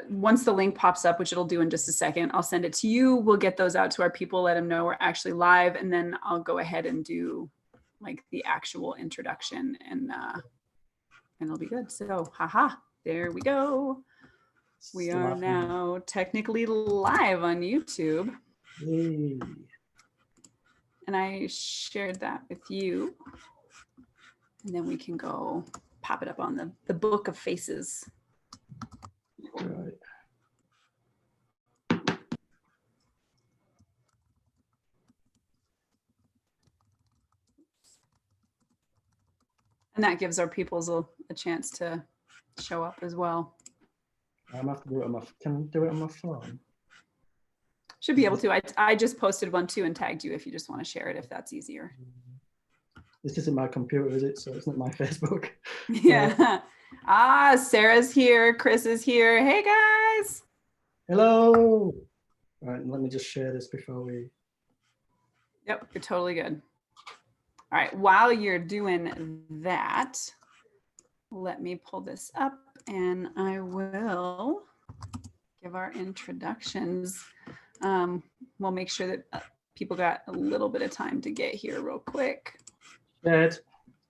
once the link pops up, which it'll do in just a second, I'll send it to you. We'll get those out to our people, let them know we're actually live. And then I'll go ahead and do like the actual introduction and it'll be good. So, haha, there we go. We are now technically live on YouTube. Yay. And I shared that with you. And then we can go pop it up on the book of faces. Right. And that gives our peoples a chance to show up as well. I'm gonna have to do it on my, can I do it on my phone? Should be able to. I just posted one too and tagged you if you just want to share it, if that's easier. This isn't my computer, is it? So it's not my Facebook. Yeah. Sarah's here. Chris is here. Hey guys. Hello. All right, let me just share this before we. Yep, you're totally good. All right, while you're doing that, let me pull this up and I will give our introductions. We'll make sure that people got a little bit of time to get here real quick. Shared.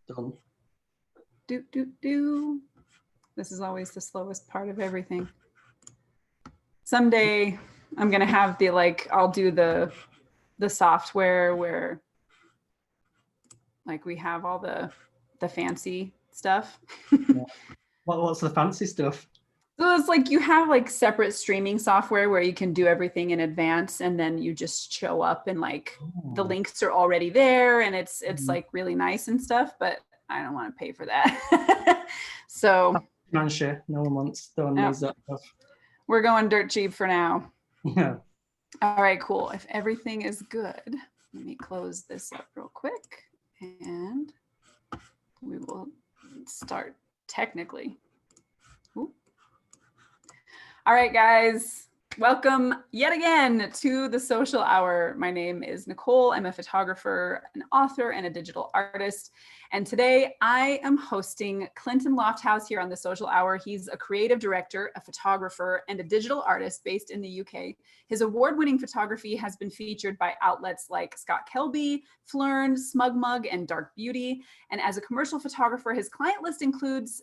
Done. This is always the slowest part of everything. Someday I'm gonna have the I'll do the software where like we have all the fancy stuff. Yeah. What's the fancy stuff? So it's like you have like separate streaming software where you can do everything in advance and then you just show up and like the links are already there and it's like really nice and stuff, but I don't want to pay for that. So Manshare, no one wants, no one needs that stuff. We're going dirt cheap for now. Yeah. All right, cool. If everything is good, let me close this up real quick and we will start technically. Ooh. All right, guys, welcome yet again to the Social Hour. My name is Nicole. I'm a photographer, an author, and a digital artist. And today I am hosting Clinton Lofthouse here on the Social Hour. He's a creative director, a photographer, and a digital artist based in the UK. His award-winning photography has been featured by outlets like Scott Kelby, Phlearn, SmugMug, and Dark Beauty. And as a commercial photographer, his client list includes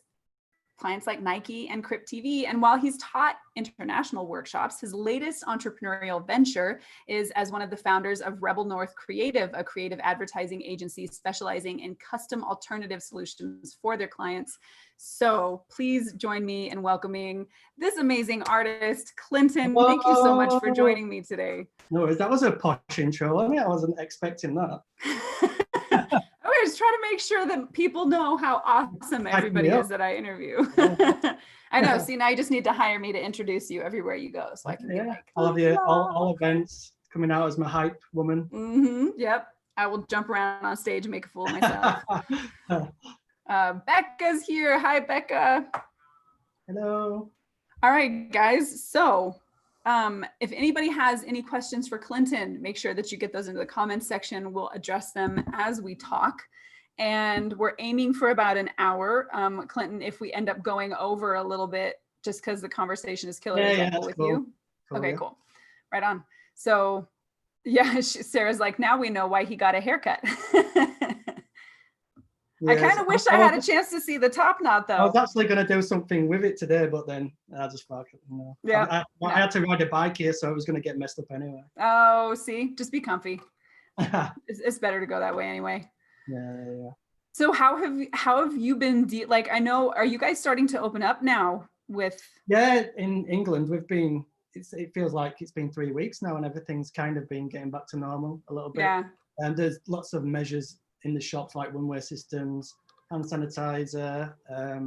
clients like Nike and Crypt TV. And while he's taught international workshops, his latest entrepreneurial venture is as one of the founders of Rebel North Creative, a creative advertising agency specializing in custom alternative solutions for their clients. So please join me in welcoming this amazing artist, Clinton. Whoa. Thank you so much for joining me today. No, that was a posh intro. I mean, I wasn't expecting that. I was trying to make sure that people know how awesome everybody is that I interview. I know. See, now you just need to hire me to introduce you everywhere you go, so I can be like, I'll have you all events coming out as my hype woman. Yep. I will jump around on stage and make a fool of myself. Becca's here. Hi, Becca. Hello. All right, guys. So if anybody has any questions for Clinton, make sure that you get those into the comments section. We'll address them as we talk. And we're aiming for about an hour. Clinton, if we end up going over a little bit, just because the conversation is killer, is that cool with you? Cool, okay, cool. Right on. So yeah, Sarah's like, now we know why he got a haircut. I kind of wish I had a chance to see the top knot, though. I was actually going to do something with it today, but then I just fucked it. No. Yeah, I had to ride a bike here, so I was going to get messed up anyway. Oh, see, just be comfy. It's better to go that way anyway. Yeah. So how have you been? Like, I know, are you guys starting to open up now with? Yeah, in England we've been. It feels like it's been 3 weeks now, and everything's kind of been getting back to normal a little bit. Yeah. And there's lots of measures in the shops, like one-way systems, hand sanitizer. I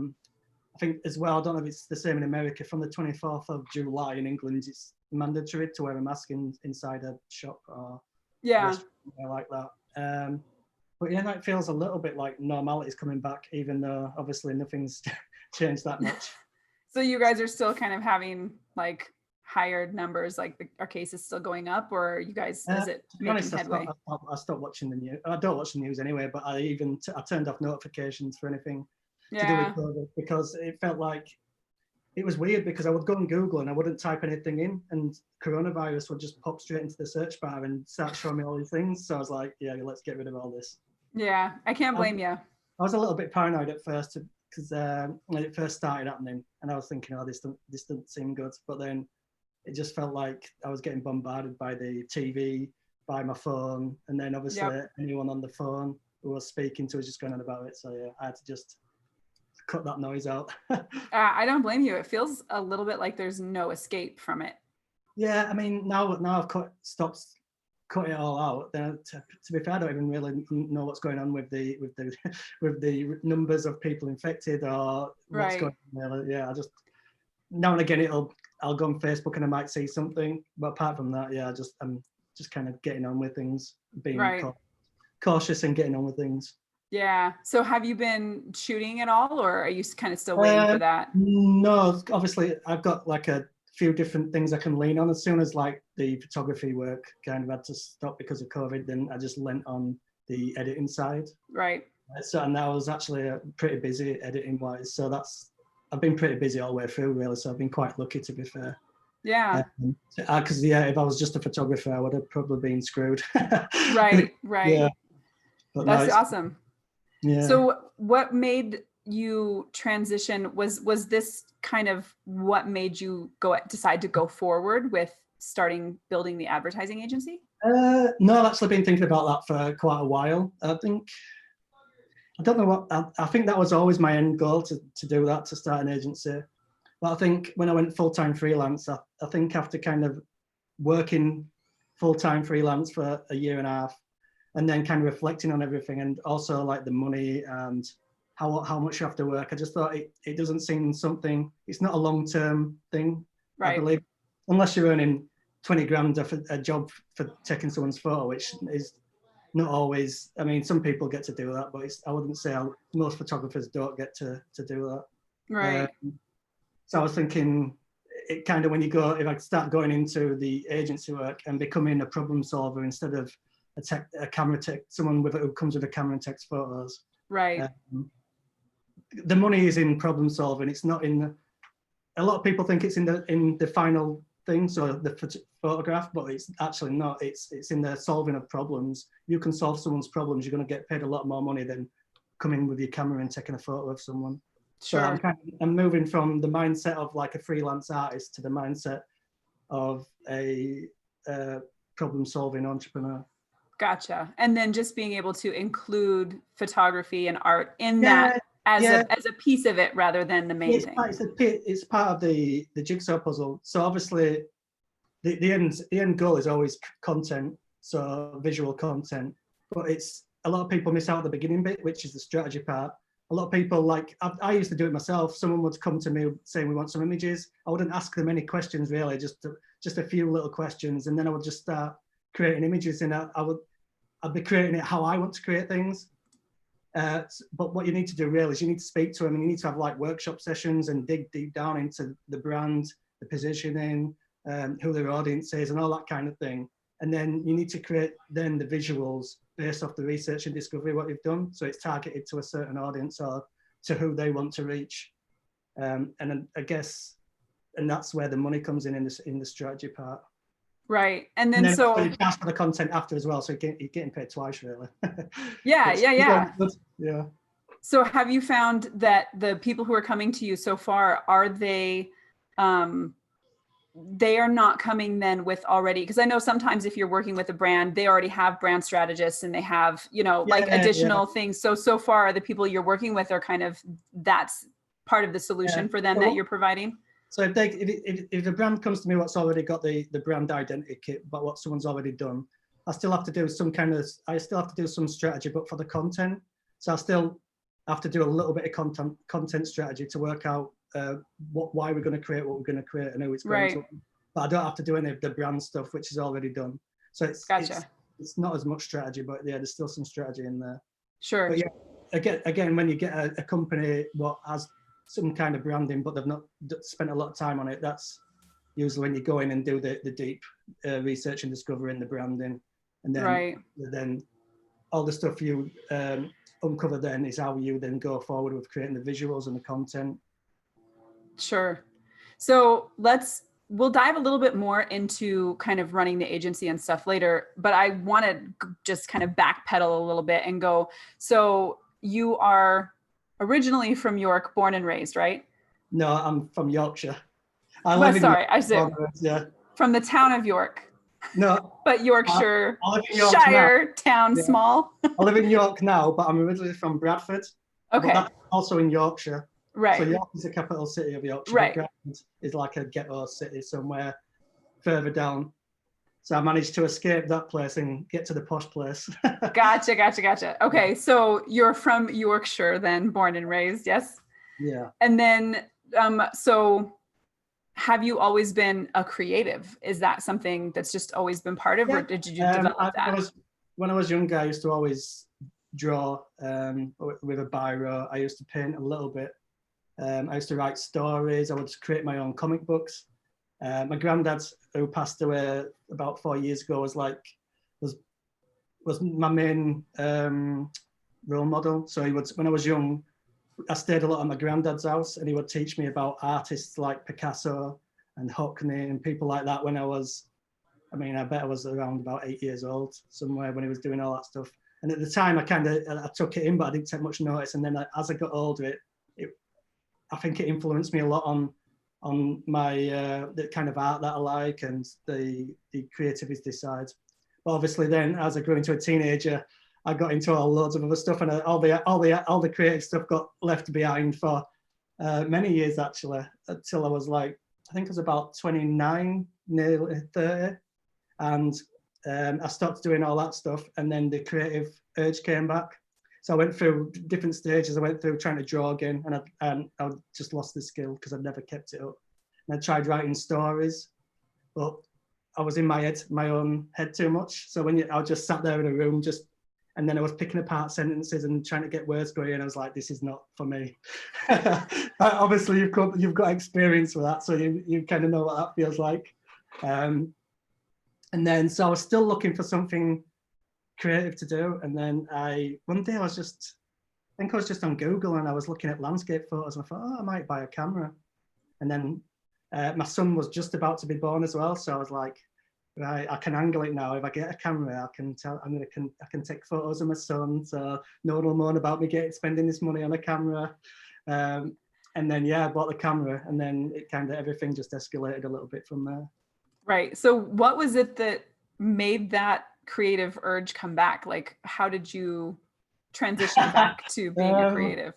think as well, I don't know if it's the same in America, from the 24th of July in England, it's mandatory to wear a mask inside a shop or like that. But yeah, that feels a little bit like normality is coming back, even though obviously nothing's changed that much. So you guys are still kind of having higher numbers, like our cases still going up, or are you guys, is it making headway? I stopped watching the news. I don't watch the news anyway, but I turned off notifications for anything to do with COVID, because it felt like it was weird because I would go on Google and I wouldn't type anything in, and coronavirus would just pop straight into the search bar and start showing me all these things. So I was like, yeah, let's get rid of all this. Yeah, I can't blame you. I was a little bit paranoid at first because when it first started happening, and I was thinking, oh, this doesn't seem good. But then it just felt like I was getting bombarded by the TV, by my phone, and then obviously anyone on the phone who I was speaking to was just going on about it. So yeah, I had to just cut that noise out. I don't blame you. It feels a little bit like there's no escape from it. Yeah, I mean, now I've stopped cutting it all out. Then to be fair, I don't even really know what's going on with the with the numbers of people infected or what's going on there. Yeah, I just now and again I'll go on Facebook and I might see something, but apart from that, yeah, I'm just kind of getting on with things, being cautious and getting on with things. Yeah. So have you been shooting at all, or are you kind of still waiting for that? No, obviously I've got like a few different things I can lean on. As soon as like the photography work kind of had to stop because of COVID, then I just lent on the editing side. Right. So and I was actually pretty busy editing wise. So I've been pretty busy all the way through really. So I've been quite lucky, to be fair. Yeah. Because if I was just a photographer, I would have probably been screwed. Right. Yeah. But that's awesome. Yeah. So what made you transition? Was this kind of what made you decide to go forward with building the advertising agency? No, I've actually been thinking about that for quite a while. I don't know what, I think that was always my end goal to do that, to start an agency. But I think when I went full-time freelance, I think after kind of working full-time freelance for a year and a half, and then kind of reflecting on everything, and also like the money and how much you have to work, I just thought it doesn't seem something, it's not a long-term thing. Right. I believe, unless you're earning 20 grand off a job for taking someone's photo, which is not always, I mean, some people get to do that, but I wouldn't say most photographers don't get to do that. Right. So I was thinking, it kind of, if I start going into the agency work and becoming a problem solver instead of a camera tech, someone who comes with a camera and takes photos. Right. The money is in problem solving. It's not in a lot of people think it's in the final thing, so the photograph, but it's actually not. It's in the solving of problems. You can solve someone's problems, you're going to get paid a lot more money than coming with your camera and taking a photo of someone. Sure. So I'm moving from the mindset of like a freelance artist to the mindset of a problem-solving entrepreneur. Gotcha. And then just being able to include photography and art in that as a piece of it rather than the main thing. It's part of the jigsaw puzzle. So obviously the end goal is always content, so visual content. But a lot of people miss out the beginning bit, which is the strategy part. A lot of people, like I used to do it myself. Someone would come to me saying we want some images. I wouldn't ask them any questions really, just a few little questions, and then I would just start creating images. And I'd be creating it how I want to create things. But what you need to do really is you need to speak to them, and you need to have like workshop sessions and dig deep down into the brand, the positioning, who their audience is, and all that kind of thing. And then you need to create then the visuals based off the research and discovery what you've done. So it's targeted to a certain audience or to who they want to reach. And I guess, and that's where the money comes in the strategy part. Right. And then so you charge for the content after as well. So you're getting paid twice really. Yeah. Yeah. So have you found that the people who are coming to you so far, are they are not coming then with already, because I know sometimes if you're working with a brand, they already have brand strategists and they have, additional things. So far the people you're working with are kind of, that's part of the solution for them that you're providing. So if the brand comes to me, what's already got the brand identity kit, but what someone's already done, I still have to do some strategy, but for the content. So I still have to do a little bit of content strategy to work out why we're going to create what we're going to create and who it's going to. But I don't have to do any of the brand stuff, which is already done. So it's not as much strategy, but yeah, there's still some strategy in there. Sure. But yeah, again, when you get a company what has some kind of branding, but they've not spent a lot of time on it, that's usually when you go in and do the deep research and discovery in the branding. And then all the stuff you uncover then is how you then go forward with creating the visuals and the content. Sure. So we'll dive a little bit more into kind of running the agency and stuff later, but I want to just kind of backpedal a little bit and go, so you are originally from York, born and raised, right? No, I'm from Yorkshire. I Well, live in sorry, I York, said yeah. from the town of York, No, but Yorkshire, I live in York now. Shire, town, Yeah. small. I live in York now, but I'm originally from Bradford. Okay. But that's also in Yorkshire. Right. So York is the capital city of Yorkshire. Right. But Bradford is like a ghetto city somewhere further down. So I managed to escape that place and get to the posh place. Gotcha. Okay, so you're from Yorkshire then, born and raised, yes? Yeah. And then, so have you always been a creative? Is that something that's just always been part of, or did you develop that? When I was younger, I used to always draw with a biro. I used to paint a little bit. I used to write stories. I would create my own comic books. My granddad, who passed away about 4 years ago, was my main role model. So when I was young, I stayed a lot at my granddad's house, and he would teach me about artists like Picasso and Hockney and people like that. I bet I was around about 8 years old somewhere when he was doing all that stuff. And at the time, I took it in, but I didn't take much notice. And then as I got older, I think it influenced me a lot on my the kind of art that I like and the creativity side. But obviously, then as I grew into a teenager, I got into loads of other stuff, and all the creative stuff got left behind for many years actually, until I was I think I was about 29, nearly 30, and I stopped doing all that stuff, and then the creative urge came back. So I went through different stages. I went through trying to draw again, and I just lost the skill because I'd never kept it up. And I tried writing stories, but I was in my own head too much. So I just sat there in a room, and then I was picking apart sentences and trying to get words going, and I was like, this is not for me. Obviously, you've got experience with that, so you kind of know what that feels like. And then, so I was still looking for something creative to do. And then one day I think I was just on Google, and I was looking at landscape photos, and I thought, I might buy a camera. And then my son was just about to be born as well. So I was like, right, I can angle it now. If I get a camera, I can take photos of my son. So no one will moan about me spending this money on a camera. And then, I bought the camera, and then everything just escalated a little bit from there. Right. So what was it that made that creative urge come back? Like, how did you transition back to being a creative?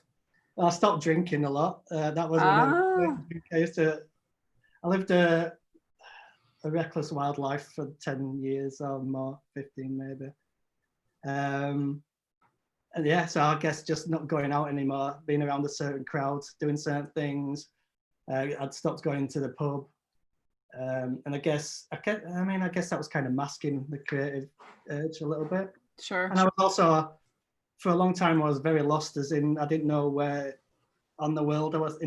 I stopped drinking a lot. That was when I lived a reckless wild life for 10 years or more, 15 maybe. And so I guess just not going out anymore, being around a certain crowd, doing certain things. I'd stopped going to the pub. And I guess that was kind of masking the creative urge a little bit. Sure. And I was also, for a long time, I was very lost, as in I didn't know where in the world I was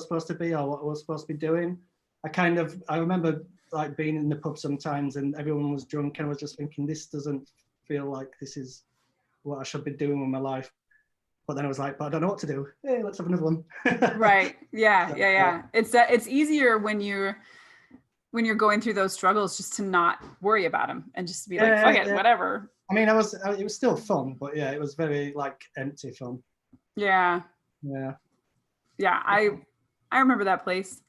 supposed to be, or what I was supposed to be doing. I remember being in the pub sometimes, and everyone was drunk, and I was just thinking, this doesn't feel like this is what I should be doing with my life. But then I was like, but I don't know what to do. Hey, let's have another one. Right. Yeah. It's easier when you're going through those struggles just to not worry about them and just to be like, fuck it, whatever. I mean, it was still fun, but it was very empty fun. Yeah. I remember that place.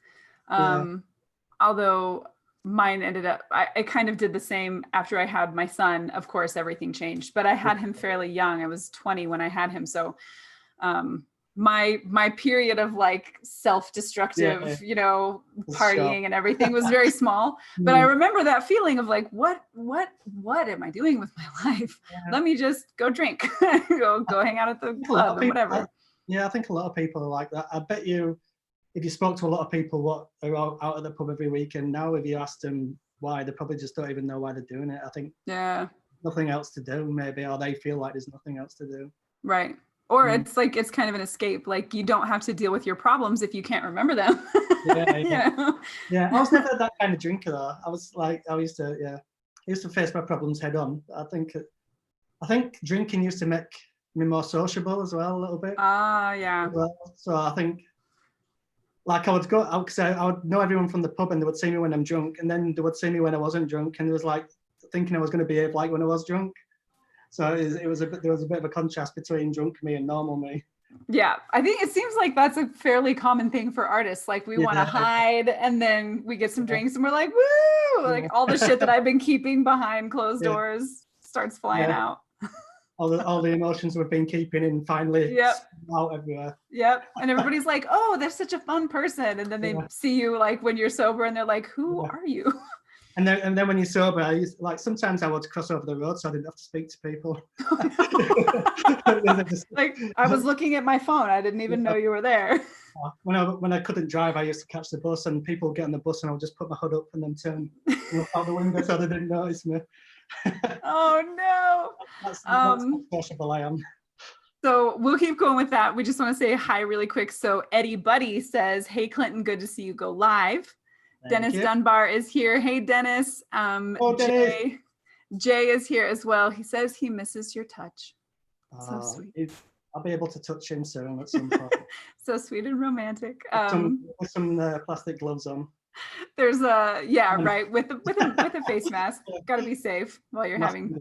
Although mine ended up, I kind of did the same after I had my son. Of course, everything changed, but I had him fairly young. I was 20 when I had him. So my period of self-destructive, partying and everything was very small. But I remember that feeling of what am I doing with my life? Let me just go drink, go hang out at the club and whatever. I think a lot of people are like that. I bet you, if you spoke to a lot of people what are out at the pub every weekend now, if you asked them why, they probably just don't even know why they're doing it. I think nothing else to do, maybe, or they feel like there's nothing else to do. Right. Or it's it's kind of an escape. You don't have to deal with your problems if you can't remember them. I was never that kind of drinker though. I used to face my problems head on. I think drinking used to make me more sociable as well, a little bit. Yeah. So I think like I would go out because I would know everyone from the pub, and they would see me when I'm drunk, and then they would see me when I wasn't drunk, and it was like thinking I was going to behave like when I was drunk. So it was a bit, there was a bit of a contrast between drunk me and normal me. Yeah, I think it seems like that's a fairly common thing for artists. Like we want to hide, and then we get some drinks, and we're like, woo! Like all the shit that I've been keeping behind closed doors starts flying out. All the emotions we've been keeping in finally out everywhere. Yep. And everybody's like, oh, they're such a fun person. And then they see you like when you're sober and they're like, who are you? And then when you're sober, sometimes I would cross over the road so I didn't have to speak to people. Like I was looking at my phone. I didn't even know you were there. When I couldn't drive, I used to catch the bus, and people would get on the bus and I would just put my hood up and then turn out the window so they didn't notice me. Oh no. That's how sociable I am. So we'll keep going with that. We just want to say hi really quick. So Eddie Buddy says, hey Clinton, good to see you go live. Dennis Dunbar is here. Hey Dennis. Dennis. Jay is here as well. He says he misses your touch. So sweet. I'll be able to touch him soon at some point. So sweet and romantic. With some plastic gloves on. There's a right with a face mask. Got to be safe while you're having.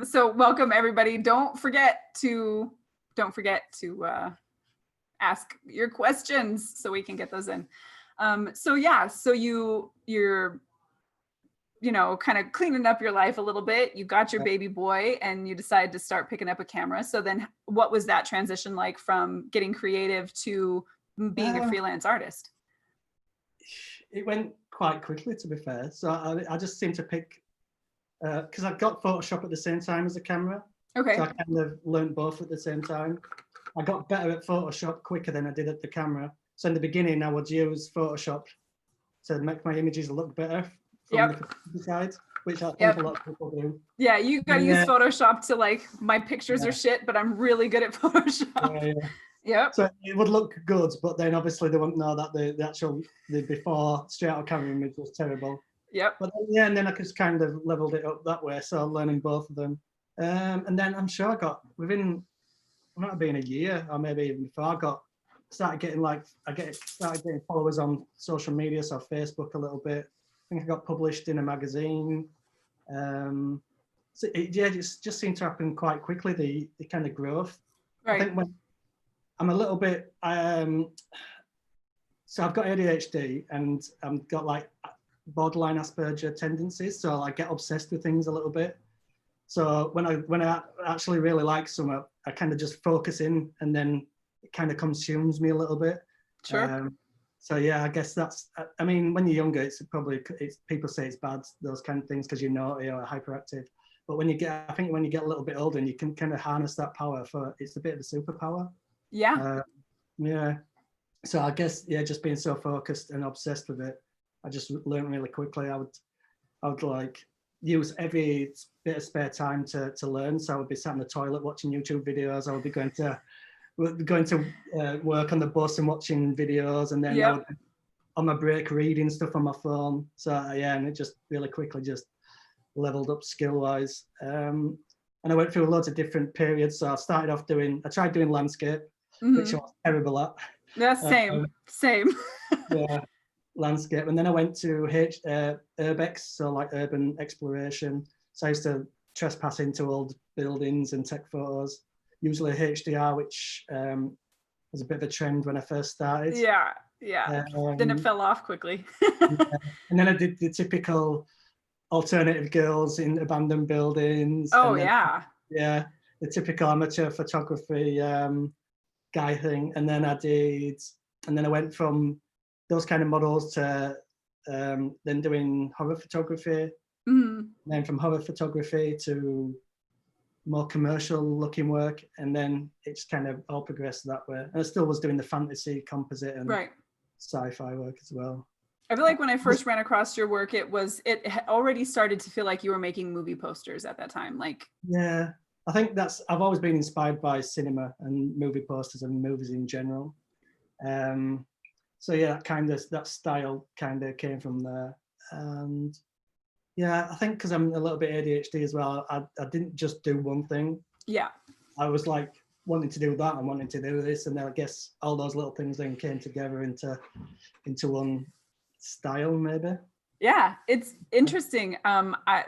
So welcome everybody. Don't forget to ask your questions so we can get those in. So you're kind of cleaning up your life a little bit. You got your baby boy and you decided to start picking up a camera. So then what was that transition like from getting creative to being a freelance artist? It went quite quickly, to be fair. So I just seemed to pick, because I got Photoshop at the same time as the camera. Okay. So I kind of learned both at the same time. I got better at Photoshop quicker than I did at the camera. So in the beginning, I would use Photoshop to make my images look better from the side, which I think a lot of people do. Yeah, you got to use Photoshop to like, my pictures are shit, but I'm really good at Photoshop. Yep. So it would look good, but then obviously they wouldn't know that the before straight out camera image was terrible. Yep. But and then I just kind of leveled it up that way. So learning both of them. And then I'm sure I got within, it might have been a year or maybe even before, started getting followers on social media, so Facebook a little bit. I think I got published in a magazine. So it just seemed to happen quite quickly, the kind of growth. Right. I think when I'm a little bit, so I've got ADHD and I've got like borderline Asperger tendencies. So I get obsessed with things a little bit. So when I actually really like something, I kind of just focus in, and then it kind of consumes me a little bit. Sure. So yeah, I guess that's, I mean, when you're younger, it's people say it's bad, those kind of things, because you're naughty or hyperactive. But I think when you get a little bit older and you can kind of harness that power it's a bit of a superpower. Yeah. So I guess, just being so focused and obsessed with it, I just learned really quickly. I would like use every bit of spare time to learn. So I would be sat in the toilet watching YouTube videos. I would be going to work on the bus and watching videos, and then I would, on my break, reading stuff on my phone. So and it just really quickly just leveled up skill-wise. And I went through loads of different periods. So I tried doing landscape, which I was terrible at. Yeah, same. Yeah, landscape. And then I went to urbex, so like urban exploration. So I used to trespass into old buildings and take photos. Usually HDR, which was a bit of a trend when I first started. Yeah. Then it fell off quickly. And then I did the typical alternative girls in abandoned buildings. Oh, Yeah, the typical amateur photography guy thing. And then I went from those kind of models to then doing horror photography. Mm-hmm. Then from horror photography to more commercial looking work, and then it just kind of all progressed that way. And I still was doing the fantasy, composite, and sci-fi work as well. I feel like when I first ran across your work, it already started to feel like you were making movie posters at that time. Like, yeah, I think I've always been inspired by cinema and movie posters and movies in general. So yeah, that style kind of came from there. And yeah, I think because I'm a little bit ADHD as well, I didn't just do one thing. Yeah. I was like wanting to do that and wanting to do this, and then I guess all those little things then came together into one style, maybe. Yeah, it's interesting.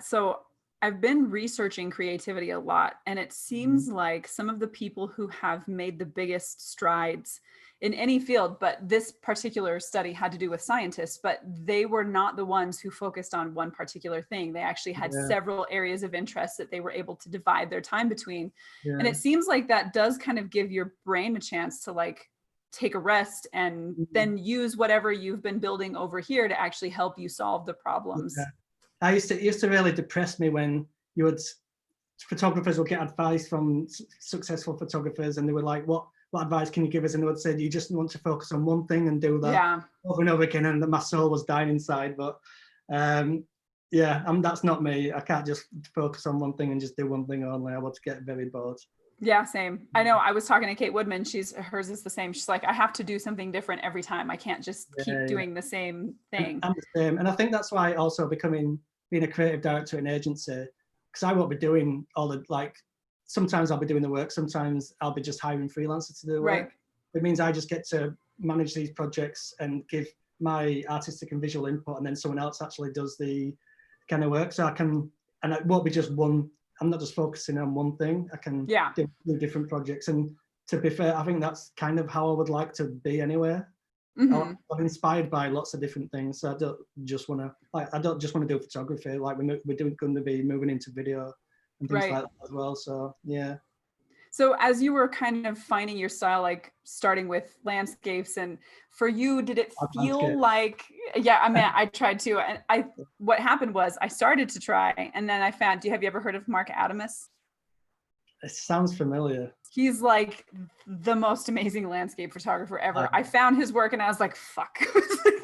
So I've been researching creativity a lot, and it seems like some of the people who have made the biggest strides in any field, but this particular study had to do with scientists, but they were not the ones who focused on one particular thing. They actually had several areas of interest that they were able to divide their time between. And it seems like that does kind of give your brain a chance to like take a rest and then use whatever you've been building over here to actually help you solve the problems. It used to really depress me when photographers would get advice from successful photographers, and they were like, what advice can you give us? And they would say, you just want to focus on one thing and do that over and over again. And my soul was dying inside. But that's not me. I can't just focus on one thing and just do one thing only. I would get very bored. Yeah, same. I know. I was talking to Kate Woodman. Hers is the same. She's like, I have to do something different every time. I can't just keep doing the same thing. I'm the same. And I think that's why also being a creative director in an agency, because I won't be doing all the, like, sometimes I'll be doing the work, sometimes I'll be just hiring freelancers to do the work. It means I just get to manage these projects and give my artistic and visual input, and then someone else actually does the kind of work. So and it won't be just one, I'm not just focusing on one thing. I can do different projects. And to be fair, I think that's kind of how I would like to be anyway. I'm inspired by lots of different things. So I don't just want to do photography. Like we're going to be moving into video and things like that as well. So yeah. So as you were kind of finding your style, like starting with landscapes, and for you, did it feel like, I mean, I tried to, and what happened was I started to try, and then I found, have you ever heard of Mark Adamus? It sounds familiar. He's like the most amazing landscape photographer ever. I found his work and I was like, fuck,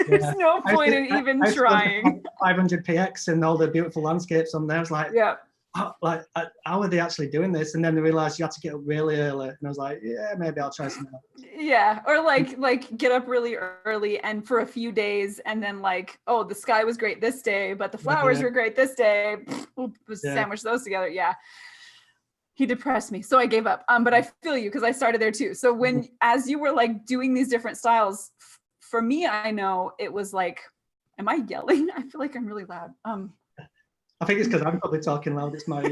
there's no point in even trying. 500px and all the beautiful landscapes on there. I was like, how are they actually doing this? And then they realized you had to get up really early. And I was like, yeah, maybe I'll try something else. Yeah, or like get up really early and for a few days, and then like, oh, the sky was great this day, but the flowers were great this day. Sandwich those together. Yeah. He depressed me, so I gave up. But I feel you, because I started there too. So as you were like doing these different styles, for me, I know it was like, am I yelling? I feel like I'm really loud. I think it's because I'm probably talking loud. It's my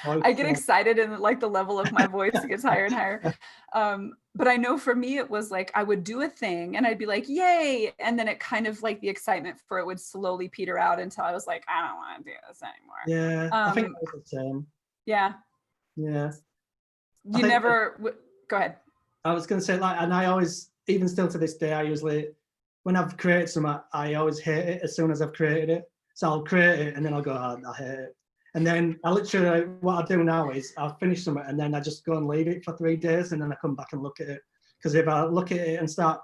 I get excited, and like the level of my voice gets higher and higher. But I know for me, it was like I would do a thing and I'd be like, yay. And then it kind of like the excitement for it would slowly peter out until I was like, I don't want to do this anymore. Yeah, I think that was the same. Yeah. Yeah. You never, go ahead. I was going to say, like, and I always, even still to this day, I usually, when I've created something, I always hate it as soon as I've created it. So I'll create it and then I'll go, I hate it. And then I literally, what I do now is I'll finish something and then I just go and leave it for 3 days and then I come back and look at it. Because if I look at it and start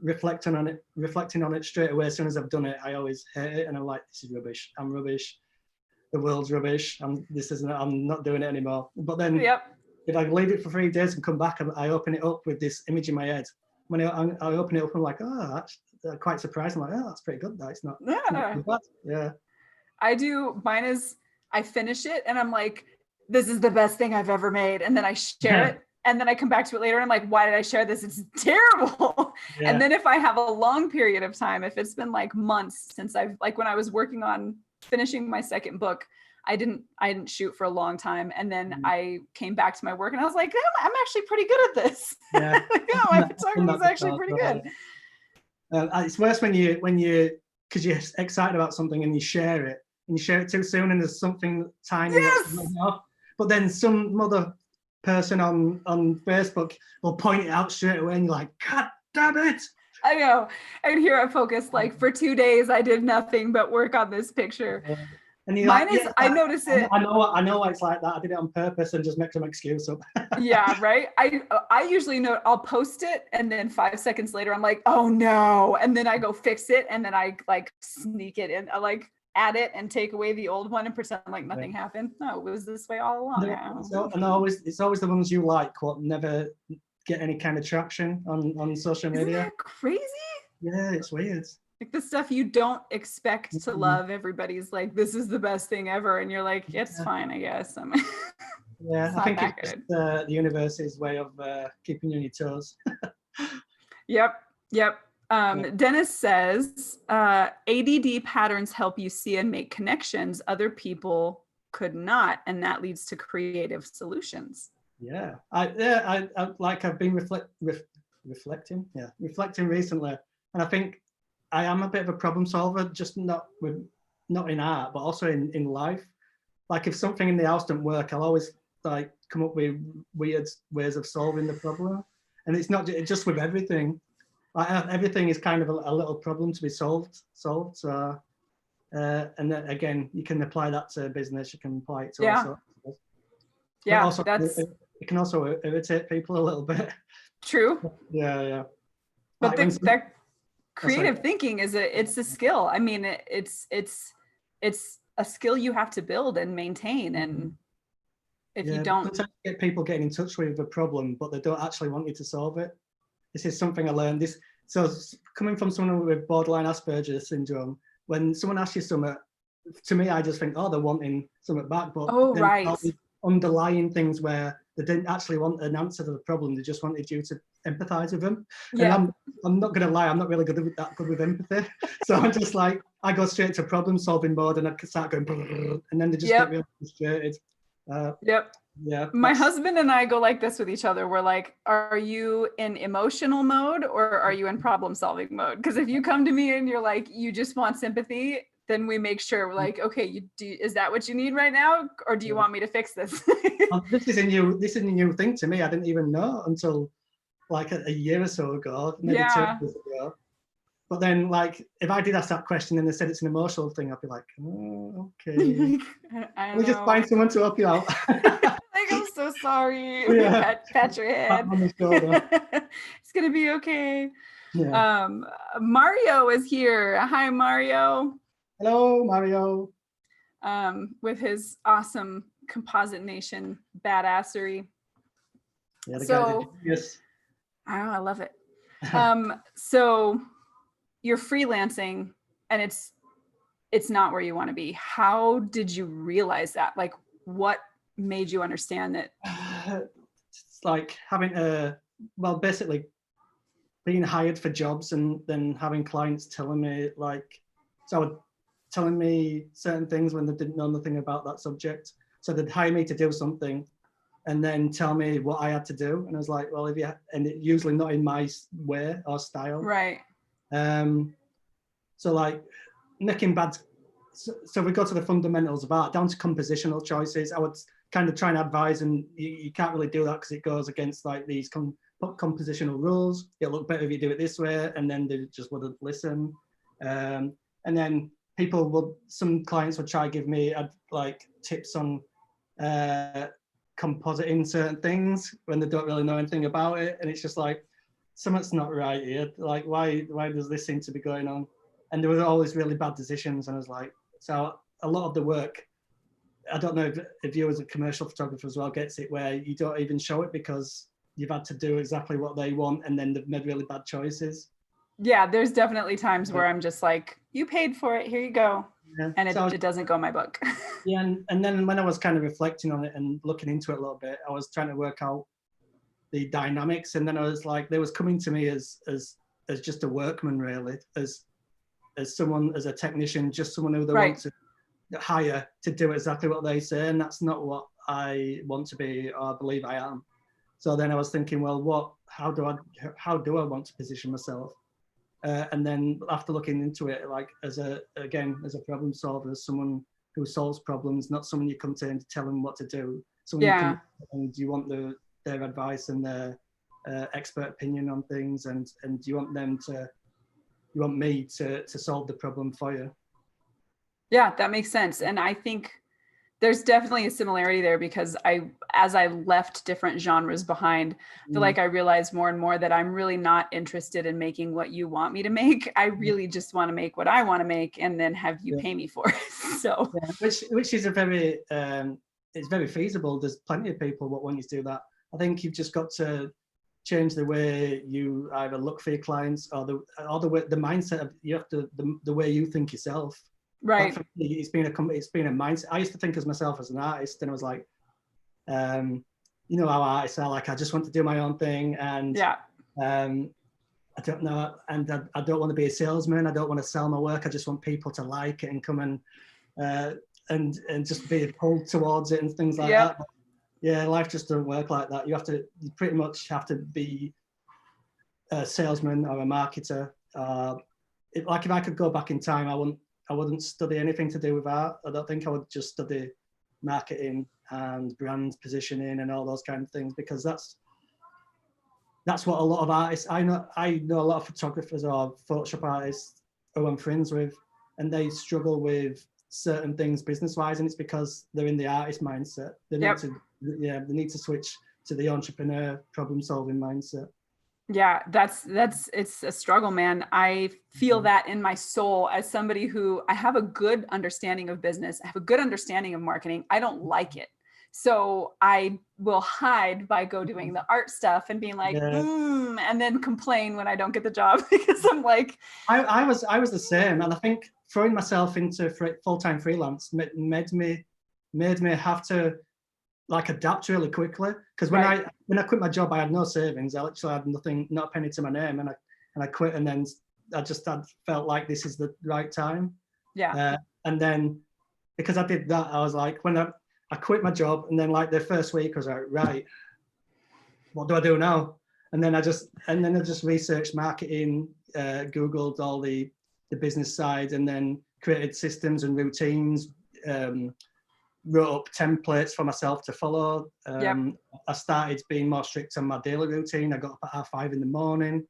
reflecting on it straight away, as soon as I've done it, I always hate it. And I'm like, this is rubbish. I'm rubbish. The world's rubbish. I'm not doing it anymore. But then if I leave it for 3 days and come back, I open it up with this image in my head. When I open it up, I'm like, oh, that's quite surprised. I'm like, oh, that's pretty good. It's not too bad. Yeah. I do. Mine is, I finish it and I'm like, this is the best thing I've ever made. And then I share it. And then I come back to it later and I'm like, why did I share this? It's terrible. Yeah. And then if I have a long period of time, if it's been like months since when I was working on finishing my second book, I didn't shoot for a long time. And then I came back to my work and I was like, I'm actually pretty good at this. Yeah, my photography is actually pretty good. It's worse when you, because you're excited about something and you share it too soon and there's something tiny. But then some other person on Facebook will point it out straight away and you're like, God damn it. I know. And here at Focus, like for 2 days, I did nothing but work on this picture. And mine is, I notice it. I know why it's like that. I did it on purpose and just make some excuse up. Yeah, right. I usually know, I'll post it and then 5 seconds later, I'm like, oh no. And then I go fix it. And then I like sneak it in. I like add it and take away the old one and pretend like nothing happened. No, it was this way all along. It's always the ones you like what never get any kind of traction on social media. Isn't that crazy? Yeah, it's weird. Like the stuff you don't expect to love, everybody's like, this is the best thing ever. And you're like, it's fine, I guess. Yeah, It's I not think that it's good. the universe's way of keeping you on your toes. Yep. Yep. Yeah. Dennis says, ADD patterns help you see and make connections other people could not, and that leads to creative solutions. Yeah, I've been reflecting recently, and I think I am a bit of a problem solver, just not in art, but also in life. Like if something in the house doesn't work, I'll always like come up with weird ways of solving the problem, and it's not just with everything. Like everything is kind of a little problem to be solved. So, and then again, you can apply that to business. You can apply it to all Yeah. sorts of stuff. But Yeah. also, That's it can also irritate people a little bit. true. Yeah. But Like that oh, sorry. creative thinking it's a skill. I mean, it's a skill you have to build and maintain. And if you Yeah, don't, sometimes you get people getting in touch with a problem, but they don't actually want you to solve it. This is something I learned. So coming from someone with borderline Asperger's syndrome, when someone asks you something, to me, I just think, oh, they're wanting something back. But oh, then right. all these underlying things where they didn't actually want an answer to the problem, they just wanted you to empathize with them. Yeah. And I'm not gonna lie, I'm not really good with empathy. So I'm just like, I go straight to problem solving mode and I start going, and then they just get really frustrated. Yep. Yeah. My husband and I go like this with each other. We're like, are you in emotional mode or are you in problem solving mode? Because if you come to me and you're like, you just want sympathy, then we make sure we're like, okay, is that what you need right now? Or do you want me to fix this? This is a new thing to me. I didn't even know until like a year or so ago, maybe 2 years ago. But then, like, if I did ask that question and they said it's an emotional thing, I'd be like, oh, okay. Let me just find someone to help you out. Like, I'm so sorry. Yeah. Pat your head. On the shoulder. It's gonna be okay. Yeah. Mario is here. Hi, Mario. Hello, Mario. With his awesome Composite Nation badassery. Yeah, So, yes. I love it. So you're freelancing and it's not where you want to be. How did you realize that? Like, what made you understand that? It's like having basically being hired for jobs and then having clients telling me telling me certain things when they didn't know nothing about that subject. So they'd hire me to do something and then tell me what I had to do. And I was like, well, and it usually not in my way or style. Right. So like making bad, so we go to the fundamentals of art, down to compositional choices. I would kind of try and advise, and you can't really do that because it goes against like these compositional rules. It'll look better if you do it this way, and then they just wouldn't listen. And then some clients would try to give me like tips on compositing certain things when they don't really know anything about it, and it's just like something's not right here. Like why does this seem to be going on? And there were always really bad decisions, and I was like, so a lot of the work, I don't know if you as a commercial photographer as well gets it, where you don't even show it because you've had to do exactly what they want, and then they've made really bad choices. Yeah, there's definitely times where I'm just like, you paid for it, here you go. Yeah. And it doesn't go in my book. Yeah, and then when I was kind of reflecting on it and looking into it a little bit, I was trying to work out the dynamics, and then I was like, they was coming to me as just a workman, really, as someone, as a technician, just someone who they want to hire to do exactly what they say, and that's not what I want to be or believe I am. So then I was thinking, well, how do I want to position myself? And then after looking into it, like as a problem solver, as someone who solves problems, not someone you come to and tell them what to do. Someone you come and you want their advice and their expert opinion on things, and you want me to solve the problem for you. Yeah, that makes sense. And I think there's definitely a similarity there, because as I left different genres behind, I feel like I realized more and more that I'm really not interested in making what you want me to make. I really just want to make what I want to make and then have you pay me for it. So which is it's very feasible. There's plenty of people that want you to do that. I think you've just got to change the way you either look for your clients or the mindset of the way you think yourself. Right. For me, it's been a mindset. I used to think as myself as an artist, and I was like, You know how artists are, like, I just want to do my own thing, and Yeah. I don't know, and I don't want to be a salesman. I don't want to sell my work. I just want people to like it and come and just be pulled towards it and things like Yep. that. But yeah, life just doesn't work like that. You pretty much have to be a salesman or a marketer. If I could go back in time, I wouldn't study anything to do with art. I don't think I would just study marketing and brand positioning and all those kind of things, because that's what a lot of artists, I know a lot of photographers or Photoshop artists who I'm friends with, and they struggle with certain things business-wise, and it's because they're in the artist mindset. They need to switch to the entrepreneur problem-solving mindset. Yeah, it's a struggle, man. I feel that in my soul as somebody who, I have a good understanding of business. I have a good understanding of marketing. I don't like it. So I will hide by doing the art stuff and being like, and then complain when I don't get the job because I'm like, I was the same. And I think throwing myself into full-time freelance made me have to like adapt really quickly, because when I quit my job, I had no savings. I literally had nothing, not a penny to my name, and I quit, and then I felt like this is the right time. Yeah. And then because I did that, I was like, when I quit my job, and then like the first week I was like, right, what do I do now? And then I just researched marketing, Googled all the business side, and then created systems and routines, wrote up templates for myself to follow. I started being more strict on my daily routine. I got up at 5:30 in the morning.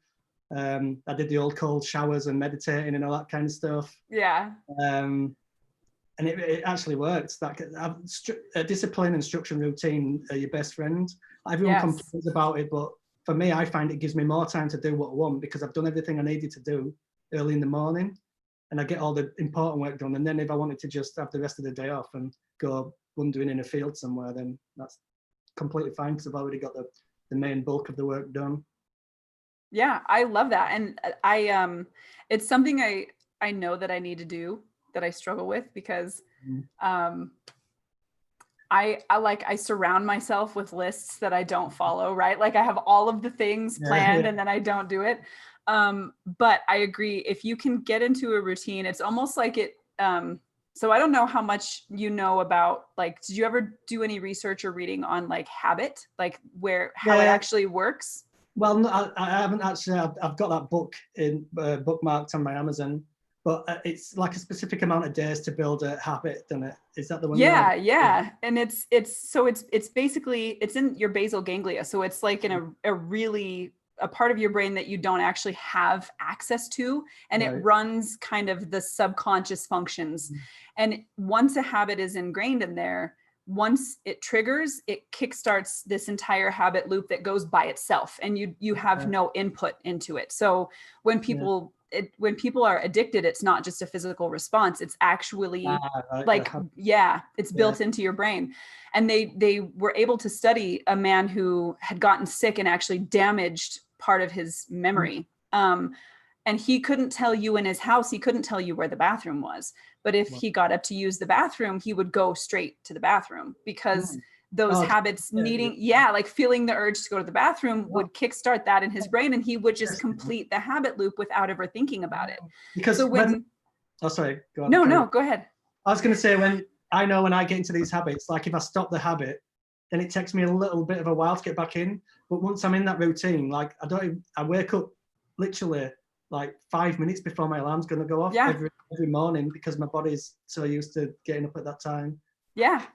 I did the old cold showers and meditating and all that kind of stuff. Yeah. And it actually worked. Discipline and structure and routine are your best friend. Everyone complains about it, but for me, I find it gives me more time to do what I want, because I've done everything I needed to do early in the morning, and I get all the important work done. And then if I wanted to just have the rest of the day off and go wandering in a field somewhere, then that's completely fine, because I've already got the main bulk of the work done. Yeah, I love that. And it's something I know that I need to do, that I struggle with, because I surround myself with lists that I don't follow, right? Like I have all of the things planned and then I don't do it. But I agree, if you can get into a routine, it's almost like it, so I don't know how much you know about, like, did you ever do any research or reading on like habit, like how it actually works? Well, no, I haven't actually. I've got that book bookmarked on my Amazon, but it's like a specific amount of days to build a habit, isn't it? Is that the one? Yeah. And it's basically, it's in your basal ganglia. So it's like in a part of your brain that you don't actually have access to, and it runs kind of the subconscious functions. And once a habit is ingrained in there, once it triggers, it kickstarts this entire habit loop that goes by itself, and you have no input into it. So when people are addicted, it's not just a physical response, it's actually it's built into your brain. And they were able to study a man who had gotten sick and actually damaged part of his memory. And he couldn't tell you in his house, he couldn't tell you where the bathroom was. But if he got up to use the bathroom, he would go straight to the bathroom, because those habits like feeling the urge to go to the bathroom would kickstart that in his brain, and he would just complete the habit loop without ever thinking about it. Because so sorry, go on. No, go ahead. I was going to say, when I get into these habits, like if I stop the habit, then it takes me a little bit of a while to get back in. But once I'm in that routine, like I wake up literally like 5 minutes before my alarm's going to go off every morning, because my body's so used to getting up at that time. And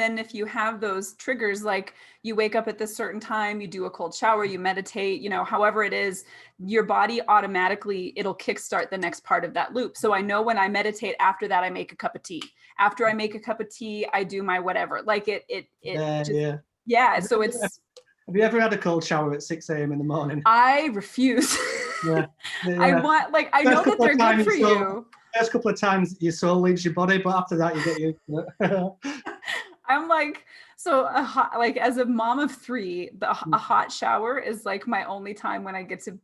then if you have those triggers, like you wake up at this certain time, you do a cold shower, you meditate, however it is, your body automatically, it'll kickstart the next part of that loop. So I know when I meditate, after that, I make a cup of tea. After I make a cup of tea, I do my whatever. Like so it's. Have you ever had a cold shower at 6 a.m. in the morning? I refuse. I want, like, I know that they're good for you. First couple of times your soul leaves your body, but after that you get used to it. I'm like, so as a mom of 3, a hot shower is like my only time when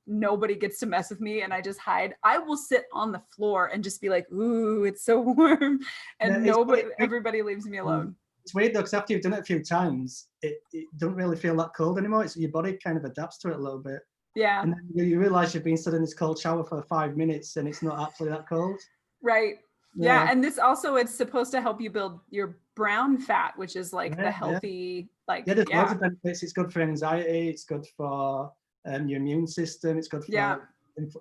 nobody gets to mess with me, and I just hide. I will sit on the floor and just be like, ooh, it's so warm. And everybody leaves me alone. It's weird though, because after you've done it a few times, it doesn't really feel that cold anymore. It's your body kind of adapts to it a little bit. Yeah. And then you realize you've been stood in this cold shower for 5 minutes and it's not actually that cold. Right. Yeah. And this also, it's supposed to help you build your brown fat, which is like the healthy, like, there's loads of benefits. It's good for anxiety. It's good for your immune system. It's good for is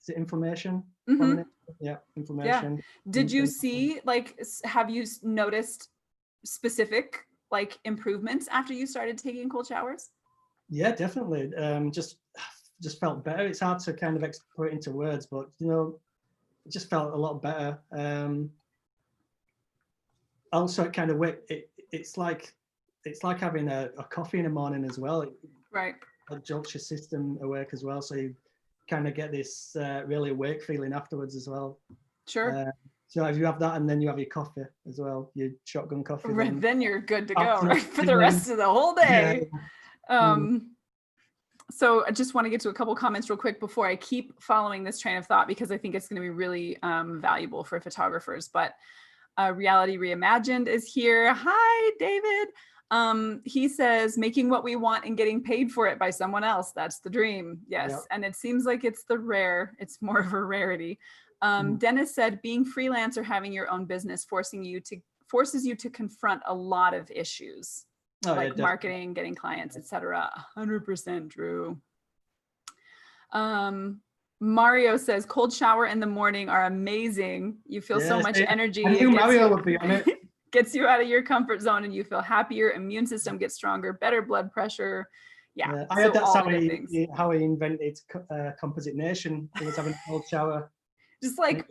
it inflammation? Mm-hmm. Yeah, inflammation. Yeah. Did you see, like, have you noticed specific like improvements after you started taking cold showers? Yeah, definitely. Just felt better. It's hard to kind of put it into words, but you know, it just felt a lot better. Also, it kind of it's like having a coffee in the morning as well. Right. It jolts your system awake as well, so you kind of get this really awake feeling afterwards as well. Sure. So if you have that and then you have your coffee as well, your shotgun coffee, right, then you're good to go, right, for the rest of the whole day. So I just want to get to a couple comments real quick before I keep following this train of thought, because I think it's going to be really valuable for photographers. But Reality Reimagined is here. Hi, David. He says, making what we want and getting paid for it by someone else. That's the dream. Yes. Yep. And it seems like it's it's more of a rarity. Dennis said, being freelance or having your own business forces you to confront a lot of issues. Like marketing, getting clients, etc. 100% true. Mario says, cold shower in the morning are amazing. You feel so much energy. I knew Mario would be on it. Gets you out of your comfort zone and you feel happier. Immune system gets stronger, better blood pressure. Yeah. I heard that's how he invented Composite Nation. He was having a cold shower. Just like,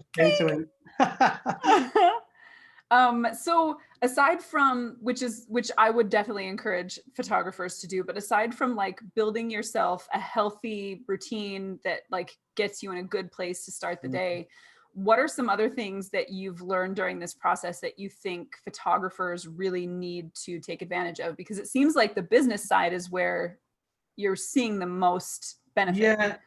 so aside from, which I would definitely encourage photographers to do, but aside from like building yourself a healthy routine that like gets you in a good place to start the day, what are some other things that you've learned during this process that you think photographers really need to take advantage of? Because it seems like the business side is where you're seeing the most benefit. Yeah,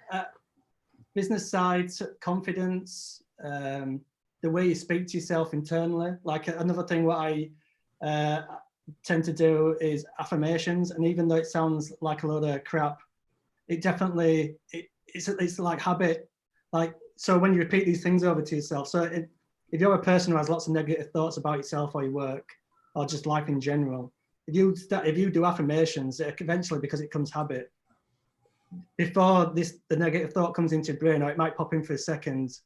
business side, confidence, the way you speak to yourself internally. Like another thing what I tend to do is affirmations, and even though it sounds like a load of crap, it definitely it's like habit. Like, so when you repeat these things over to yourself, so if you're a person who has lots of negative thoughts about yourself or your work or just life in general, if you do affirmations, eventually, because it becomes habit, before the negative thought comes into your brain, or it might pop in for a second,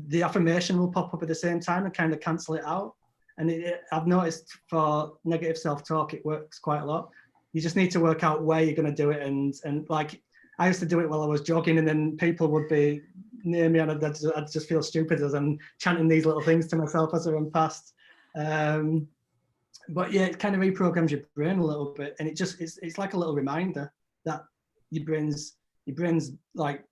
the affirmation will pop up at the same time and kind of cancel it out. And I've noticed for negative self-talk, it works quite a lot. You just need to work out where you're going to do it. And like, I used to do it while I was jogging, and then people would be near me and I'd just feel stupid as I'm chanting these little things to myself as I run past. But yeah, it kind of reprograms your brain a little bit. And it's like a little reminder that your brain's like,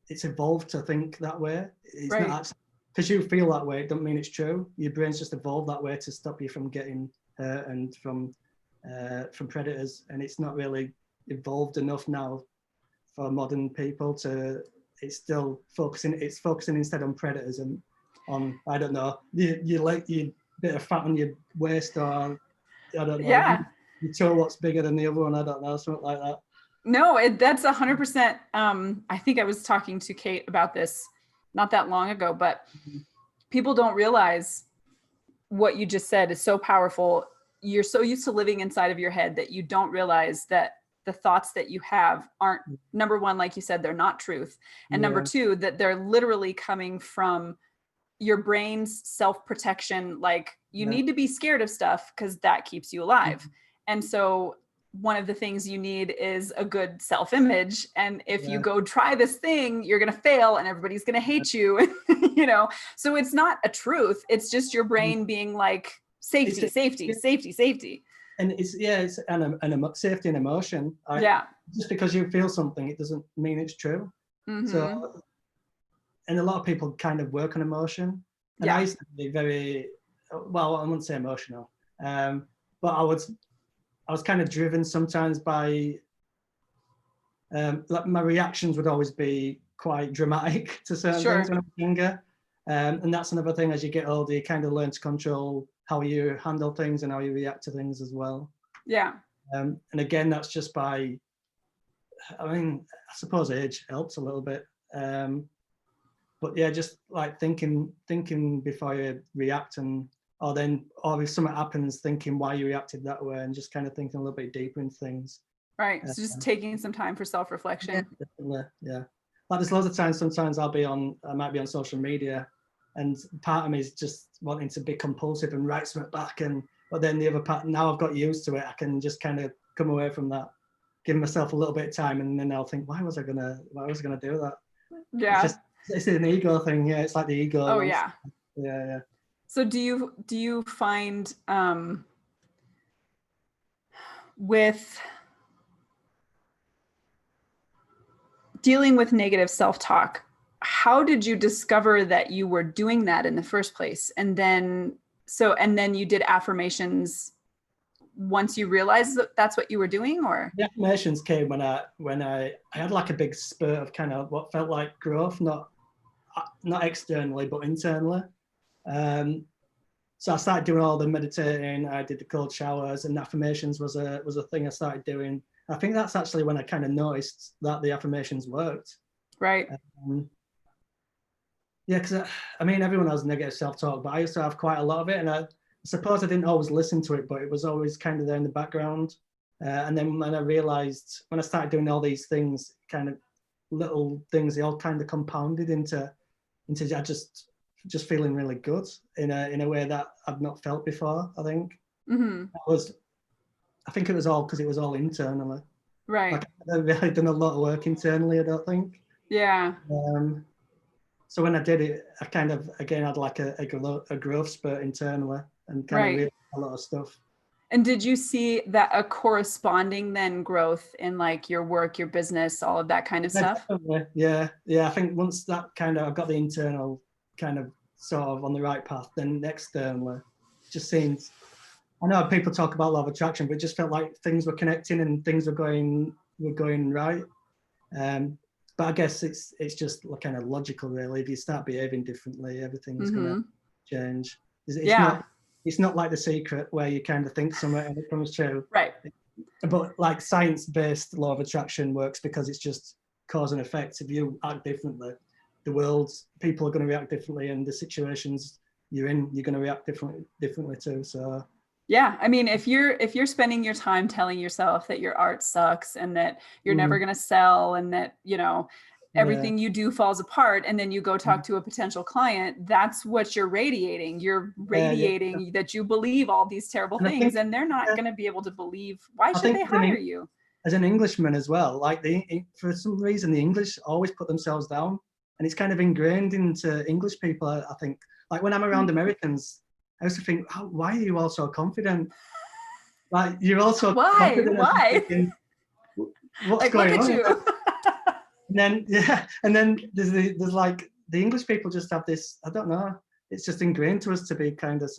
it's evolved to think that way. It's not actually, because you feel that way, it doesn't mean it's true. Your brain's just evolved that way to stop you from getting hurt and from predators. And it's not really evolved enough now for modern people to. It's still focusing instead on predators and on, I don't know, you like your bit of fat on your waist, or I don't know. Yeah. Your toe what's bigger than the other one. I don't know, something like that. No, that's 100%. I think I was talking to Kate about this not that long ago, but people don't realize what you just said is so powerful. You're so used to living inside of your head that you don't realize that the thoughts that you have aren't, number one, like you said, they're not truth. And number two, that they're literally coming from your brain's self-protection. Like, you need to be scared of stuff because that keeps you alive. And so one of the things you need is a good self-image. And if you go try this thing, you're going to fail and everybody's going to hate you, you know? So it's not a truth. It's just your brain being like, safety, safety, safety, safety. And it's safety and emotion. Just because you feel something, it doesn't mean it's true. So, and a lot of people kind of work on emotion. And I used to be very, well, I wouldn't say emotional, but I was kind of driven sometimes by, like my reactions would always be quite dramatic to certain things when I was younger. And that's another thing, as you get older, you kind of learn to control how you handle things and how you react to things as well. Yeah. And again, that's just by, I mean, I suppose age helps a little bit. But yeah, just like thinking before you react, or if something happens, thinking why you reacted that way, and just kind of thinking a little bit deeper into things. Right. So just taking some time for self-reflection. Yeah, definitely. Yeah. Like there's loads of times, sometimes I might be on social media, and part of me is just wanting to be compulsive and write something back, but then the other part, now I've got used to it, I can just kind of come away from that, give myself a little bit of time, and then I'll think, why was I gonna do that? Yeah. It's an ego thing. Yeah, it's like the ego. Oh yeah. Yeah. So do you find with dealing with negative self-talk, how did you discover that you were doing that in the first place? And then you did affirmations once you realized that that's what you were doing, or? The affirmations came when I had like a big spurt of kind of what felt like growth, not externally, but internally. So I started doing all the meditating, I did the cold showers, and affirmations was a thing I started doing. I think that's actually when I kind of noticed that the affirmations worked. Right. Yeah, because I mean, everyone has negative self-talk, but I used to have quite a lot of it, and I suppose I didn't always listen to it, but it was always kind of there in the background. And then when I started doing all these things, kind of little things, they all kind of compounded into just feeling really good in a way that I've not felt before. I think I think it was all because it was all internally. Right. Like, I've really done a lot of work internally, I don't think. Yeah. So when I did it, I kind of again had like a growth spurt internally, and kind of realized a lot of stuff. And did you see that a corresponding then growth in like your work, your business, all of that kind of stuff? Definitely. Yeah. I think once that kind of, I got the internal kind of sort of on the right path, then externally, just seems, I know people talk about law of attraction, but it just felt like things were connecting and things were going right. But I guess it's just kind of logical, really. If you start behaving differently, everything's going to change. It's not like The Secret where you kind of think something and it comes true. Right. But like science-based law of attraction works because it's just cause and effect. If you act differently, people are going to react differently, and the situations you're in, you're going to react differently too. So yeah, I mean, if you're spending your time telling yourself that your art sucks and that you're never going to sell, and that, you know, everything you do falls apart, and then you go talk to a potential client, that's what you're radiating. You're radiating that you believe all these terrible things, and they're not going to be able to believe. Why should they hire you? As an Englishman as well, like for some reason, the English always put themselves down, and it's kind of ingrained into English people. I think, like when I'm around Americans, I used to think, oh, why are you all so confident? Like you're also confident. Why? Thinking, what's like, going look at on? You. and then there's like the English people just have this. I don't know. It's just ingrained to us to be kind of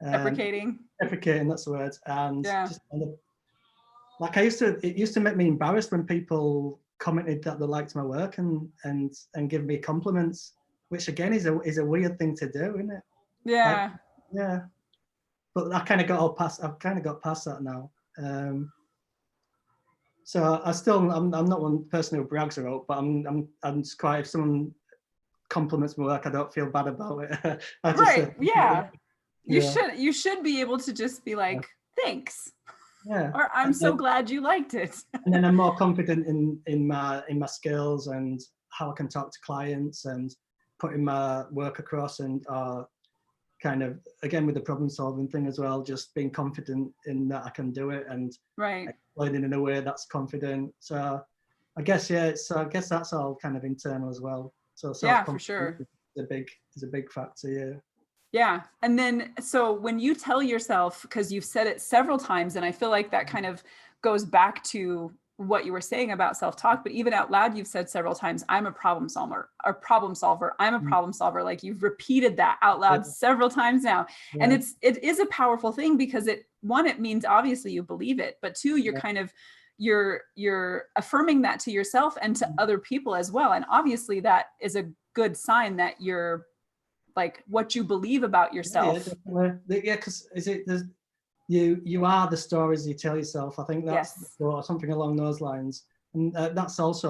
deprecating. Deprecating, that's the word. And just kind of, like it used to make me embarrassed when people commented that they liked my work and give me compliments, which again is a weird thing to do, isn't it? Yeah. Like, yeah. But I've kind of got past that now. So I'm not one person who brags about, but I'm just quite, if someone compliments my work, I don't feel bad about it. You should be able to just be like, thanks. Yeah. Or I'm so glad you liked it. And then I'm more confident in my skills and how I can talk to clients and putting my work across, and kind of, again, with the problem solving thing as well, just being confident in that I can do it, and explaining in a way that's confident. So I guess that's all kind of internal as well. So for sure, is a big factor. Yeah. And then, so when you tell yourself, because you've said it several times, and I feel like that kind of goes back to what you were saying about self-talk, but even out loud, you've said several times, I'm a problem solver. I'm a problem solver. Like you've repeated that out loud several times now. Yeah. And it is a powerful thing, because it means obviously you believe it, but two, you're kind of, you're affirming that to yourself and to other people as well. And obviously that is a good sign that you're like what you believe about yourself. Yeah, because you are the stories you tell yourself. I think that's or something along those lines, and that's also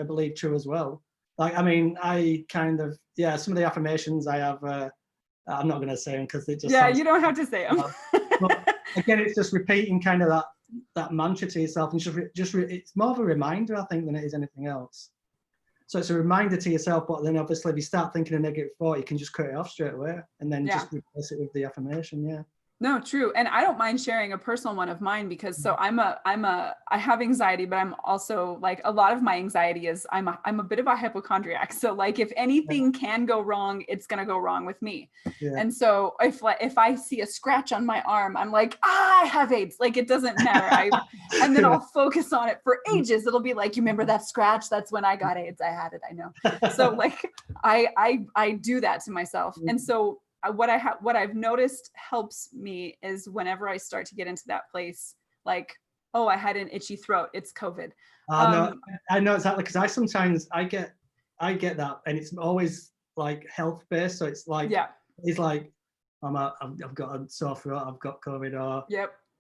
I believe true as well. Like, I mean, I kind of, some of the affirmations I have, I'm not going to say them because it just sounds, you don't have to say them. But again, it's just repeating kind of that mantra to yourself, and it's more of a reminder, I think, than it is anything else. So it's a reminder to yourself, but then obviously if you start thinking a negative thought, you can just cut it off straight away and then just replace it with the affirmation. No, true. And I don't mind sharing a personal one of mine because so I have anxiety, but I'm also like a lot of my anxiety is I'm a bit of a hypochondriac. So like if anything can go wrong, it's going to go wrong with me. Yeah. And so if I see a scratch on my arm, I'm like, I have AIDS. Like it doesn't matter. And then I'll focus on it for ages. It'll be like, you remember that scratch? That's when I got AIDS. I had it. I know. So like I do that to myself. And so what I've noticed helps me is whenever I start to get into that place, like, oh, I had an itchy throat, it's COVID. No, I know exactly, because I get that, and it's always like health based. So it's like, it's like I've got a sore throat, I've got COVID, or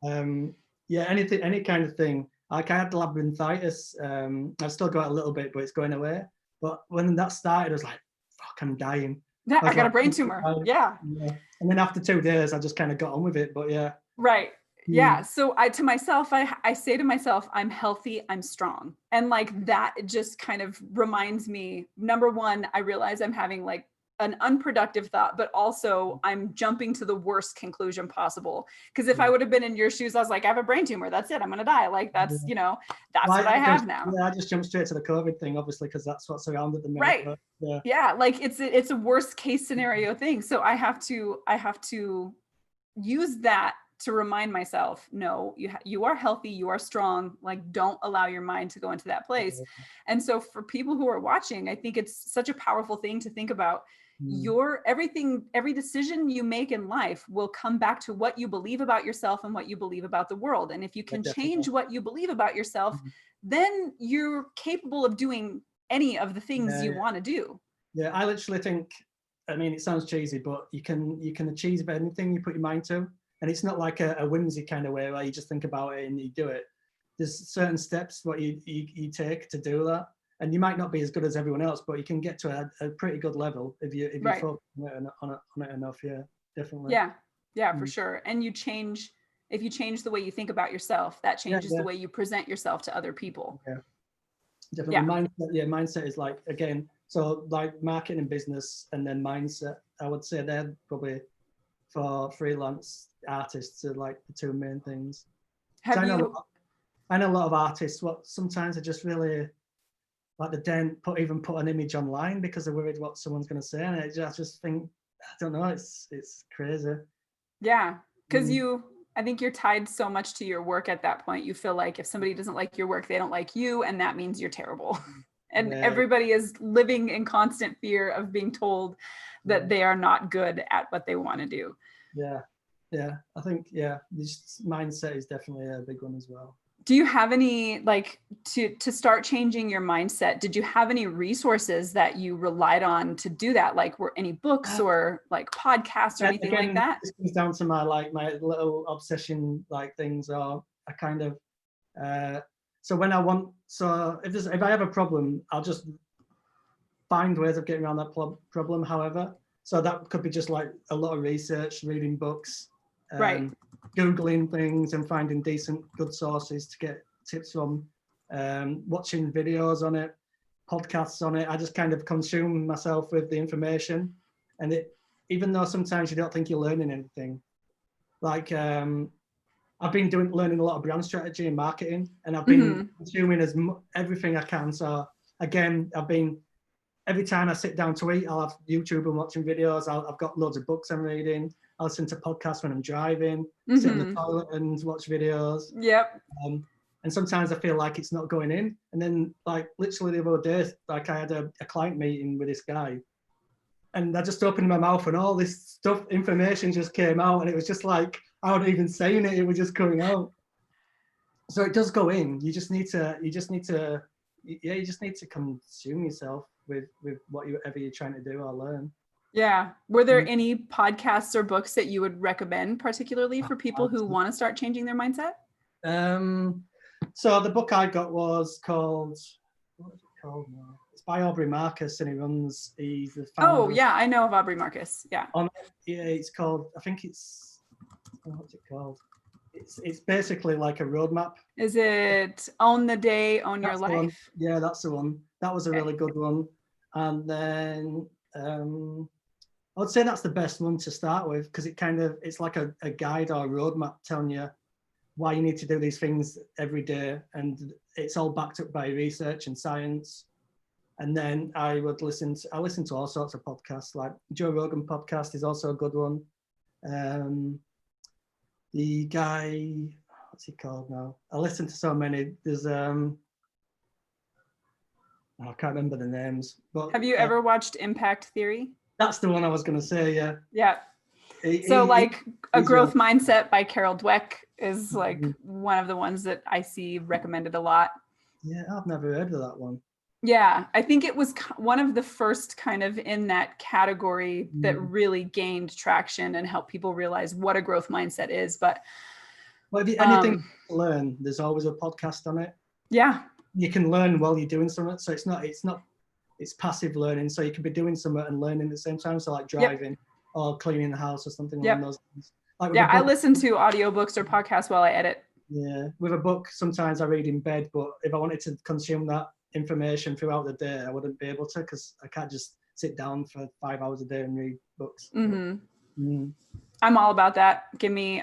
any kind of thing. Like I had labyrinthitis. I've still got a little bit, but it's going away. But when that started, I was like, fuck, I'm dying. Yeah, I got a brain tumor. Yeah. And then after 2 days, I just kind of got on with it. But Right. Yeah. So to myself, I say to myself, I'm healthy, I'm strong. And like that just kind of reminds me, number one, I realize I'm having like an unproductive thought, but also I'm jumping to the worst conclusion possible. Because if I would have been in your shoes, I was like, I have a brain tumor. That's it. I'm going to die. Like that's, that's what I have now. Yeah, I just jumped straight to the COVID thing, obviously, because that's what's around at the minute. Right. But, yeah. Like it's a worst case scenario thing. So I have to use that to remind myself, no, you are healthy, you are strong. Like, don't allow your mind to go into that place. And so for people who are watching, I think it's such a powerful thing to think about. Every decision you make in life will come back to what you believe about yourself and what you believe about the world. And if you can change what you believe about yourself, then you're capable of doing any of the things you want to do. Yeah, I literally think, I mean, it sounds cheesy, but you can achieve anything you put your mind to. And it's not like a whimsy kind of way where you just think about it and you do it. There's certain steps what you take to do that. And you might not be as good as everyone else, but you can get to a pretty good level if you focus on it enough. Yeah, definitely. Yeah, for sure. And if you change the way you think about yourself, that changes the way you present yourself to other people. Yeah, definitely. Mindset is like, again, so like marketing and business, and then mindset, I would say they're probably for freelance artists are like the two main things. I know a lot of artists, sometimes are just really like they don't put an image online because they're worried what someone's going to say, and I just think, I don't know, it's crazy. Yeah, because I think you're tied so much to your work at that point. You feel like if somebody doesn't like your work, they don't like you, and that means you're terrible. And everybody is living in constant fear of being told that they are not good at what they want to do. Yeah, I think this mindset is definitely a big one as well. Do you have any, like, to start changing your mindset, did you have any resources that you relied on to do that? Like, were any books or like podcasts or anything like that? This comes down to my little obsession like things, or I kind of so if I have a problem, I'll just find ways of getting around that problem. However, so that could be just like a lot of research, reading books, Googling things and finding decent, good sources to get tips from, watching videos on it, podcasts on it. I just kind of consume myself with the information. And even though sometimes you don't think you're learning anything, like I've been learning a lot of brand strategy and marketing, and I've been consuming everything I can. So again, every time I sit down to eat, I'll have YouTube and watching videos. I've got loads of books I'm reading. I listen to podcasts when I'm driving, sit in the toilet and watch videos. Yep. And sometimes I feel like it's not going in. And then like literally the other day, like I had a client meeting with this guy, and I just opened my mouth and all this information just came out, and it was just like, I wasn't even saying it, it was just coming out. So it does go in. You just need to consume yourself with whatever you're trying to do or learn. Yeah. Were there any podcasts or books that you would recommend particularly for people who want to start changing their mindset? So the book I got was called, what is it called now? It's by Aubrey Marcus, and he's the founder. Oh yeah, I know of Aubrey Marcus. Yeah. Yeah, it's called, I think it's, what's it called? It's basically like a roadmap. Is it Own the Day, Own Your Life? Yeah, that's the one. That was a really good one. And then I would say that's the best one to start with, because it's like a guide or a roadmap telling you why you need to do these things every day, and it's all backed up by research and science. And then I listen to all sorts of podcasts, like Joe Rogan podcast is also a good one. The guy, what's he called now? I listen to so many. There's I can't remember the names. But have you ever watched Impact Theory? That's the one I was going to say. Yeah. Yeah. So like A Growth Mindset by Carol Dweck is like one of the ones that I see recommended a lot. Yeah, I've never heard of that one. Yeah, I think it was one of the first kind of in that category that really gained traction and helped people realize what a growth mindset is. But well, if you anything to learn, there's always a podcast on it. Yeah. You can learn while you're doing something. So it's passive learning. So you can be doing something and learning at the same time. So like driving or cleaning the house or something along those things. Like I listen to audiobooks or podcasts while I edit. Yeah. With a book, sometimes I read in bed, but if I wanted to consume that information throughout the day, I wouldn't be able to, because I can't just sit down for 5 hours a day and read books. I'm all about that.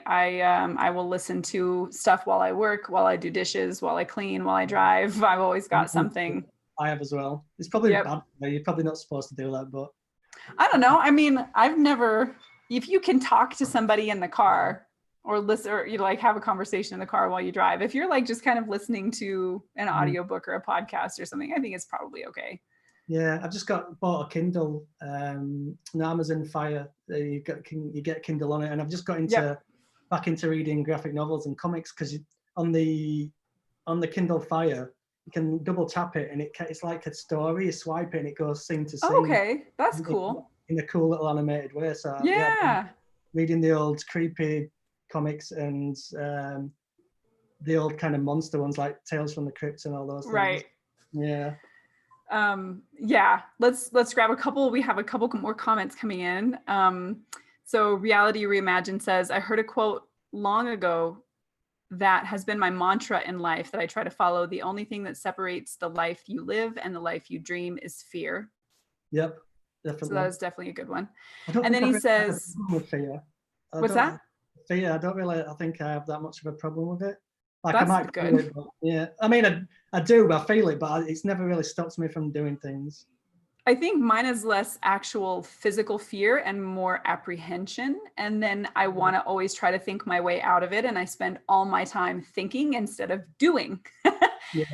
I will listen to stuff while I work, while I do dishes, while I clean, while I drive. I've always got something. I have as well. It's probably bad. You're probably not supposed to do that, but I don't know. I mean, if you can talk to somebody in the car or listen, or you like have a conversation in the car while you drive, if you're like just kind of listening to an audiobook or a podcast or something, I think it's probably okay. Yeah, I've just bought a Kindle, an Amazon Fire. You get Kindle on it, and I've just got back into reading graphic novels and comics, because on the Kindle Fire you can double tap it and it's like a story. You swipe it and it goes scene to scene. Oh, okay, that's cool. In a cool little animated way. So reading the old creepy comics and the old kind of monster ones like Tales from the Crypt and all those things. Right. Yeah. Let's grab a couple. We have a couple more comments coming in. So Reality Reimagined says, I heard a quote long ago that has been my mantra in life that I try to follow. The only thing that separates the life you live and the life you dream is fear. Yep, definitely. So that is definitely a good one. And then he says, fear. What's that? Fear, I think I have that much of a problem with it. Like That's I might good. feel it, but yeah. I mean, I do, I feel it, but it's never really stopped me from doing things. I think mine is less actual physical fear and more apprehension. And then I want to always try to think my way out of it. And I spend all my time thinking instead of doing.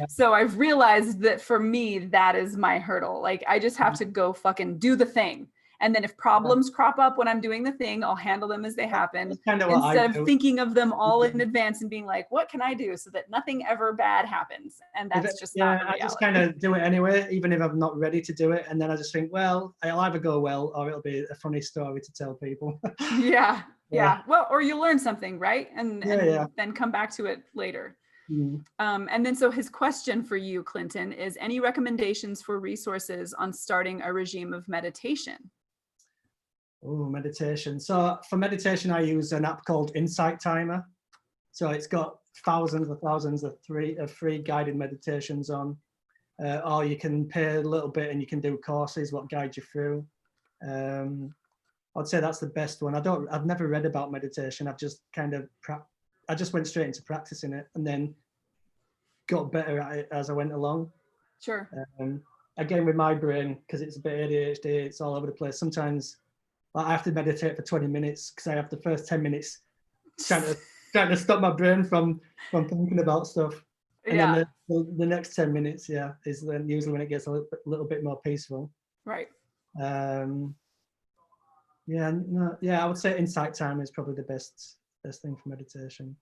So I've realized that for me, that is my hurdle. Like I just have to go fucking do the thing. And then if problems crop up when I'm doing the thing, I'll handle them as they happen, instead of thinking of them all in advance and being like, what can I do so that nothing ever bad happens? And that's just not reality. I just kind of do it anyway, even if I'm not ready to do it. And then I just think, well, it'll either go well or it'll be a funny story to tell people. Yeah. Well, or you learn something, right? And then come back to it later. And then so his question for you, Clinton, is any recommendations for resources on starting a regime of meditation? Oh, meditation. So for meditation, I use an app called Insight Timer. So it's got thousands of free guided meditations on, or you can pay a little bit and you can do courses what guide you through. I'd say that's the best one. I've never read about meditation. I've just I just went straight into practicing it and then got better at it as I went along. Sure. Again, with my brain, because it's a bit ADHD, it's all over the place. Sometimes I have to meditate for 20 minutes because I have the first 10 minutes trying to stop my brain from thinking about stuff. And then the next 10 minutes, is then usually when it gets a little bit more peaceful. Right. I would say Insight Time is probably the best thing for meditation.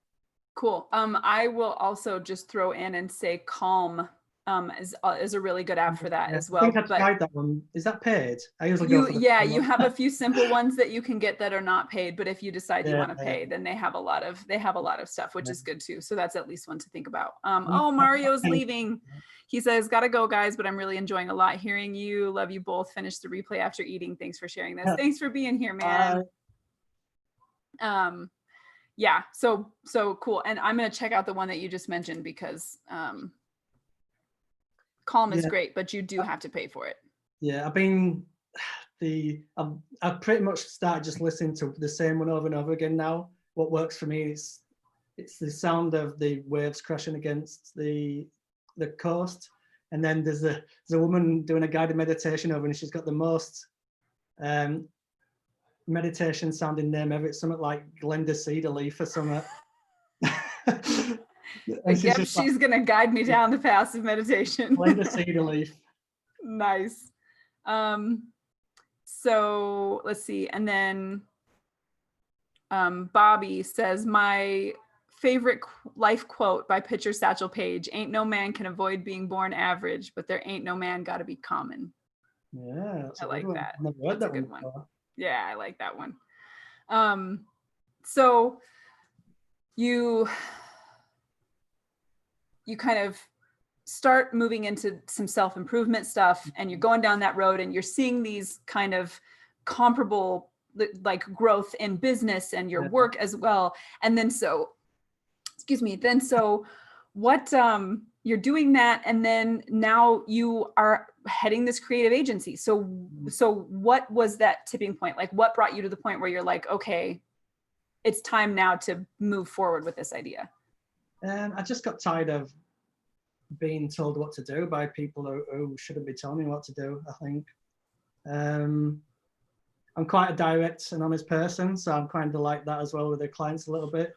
Cool. I will also just throw in and say Calm is a really good app for that as well. I think I tried that one. Is that paid? I usually go for the you have a few simple ones that you can get that are not paid, but if you decide you want to pay, then they have a lot of stuff, which is good too. So that's at least one to think about. Oh, Mario's leaving. He says, "Gotta go, guys, but I'm really enjoying a lot hearing you. Love you both. Finish the replay after eating. Thanks for sharing this. Thanks for being here, man." Yeah, so cool. And I'm gonna check out the one that you just mentioned because Calm is great, but you do have to pay for it. Yeah, I've pretty much started just listening to the same one over and over again now. What works for me is it's the sound of the waves crashing against the coast, and then there's a woman doing a guided meditation over, and she's got the most meditation sounding name ever. It's something like Glenda Cedarleaf or something. She's gonna guide me down the path of meditation. Glenda Cedarleaf. Nice. So let's see, and then Bobby says, my favorite life quote by Pitcher Satchel Paige: "Ain't no man can avoid being born average, but there ain't no man got to be common." Yeah, I like that. I've never heard that's that a good one. Yeah, I like that one. So you kind of start moving into some self-improvement stuff, and you're going down that road, and you're seeing these kind of comparable like growth in business and your work as well. And then what you're doing that, and then now you are heading this creative agency. So what was that tipping point? Like, what brought you to the point where you're like, okay, it's time now to move forward with this idea? I just got tired of being told what to do by people who shouldn't be telling me what to do, I think. I'm quite a direct and honest person, so I'm kind of like that as well with the clients a little bit,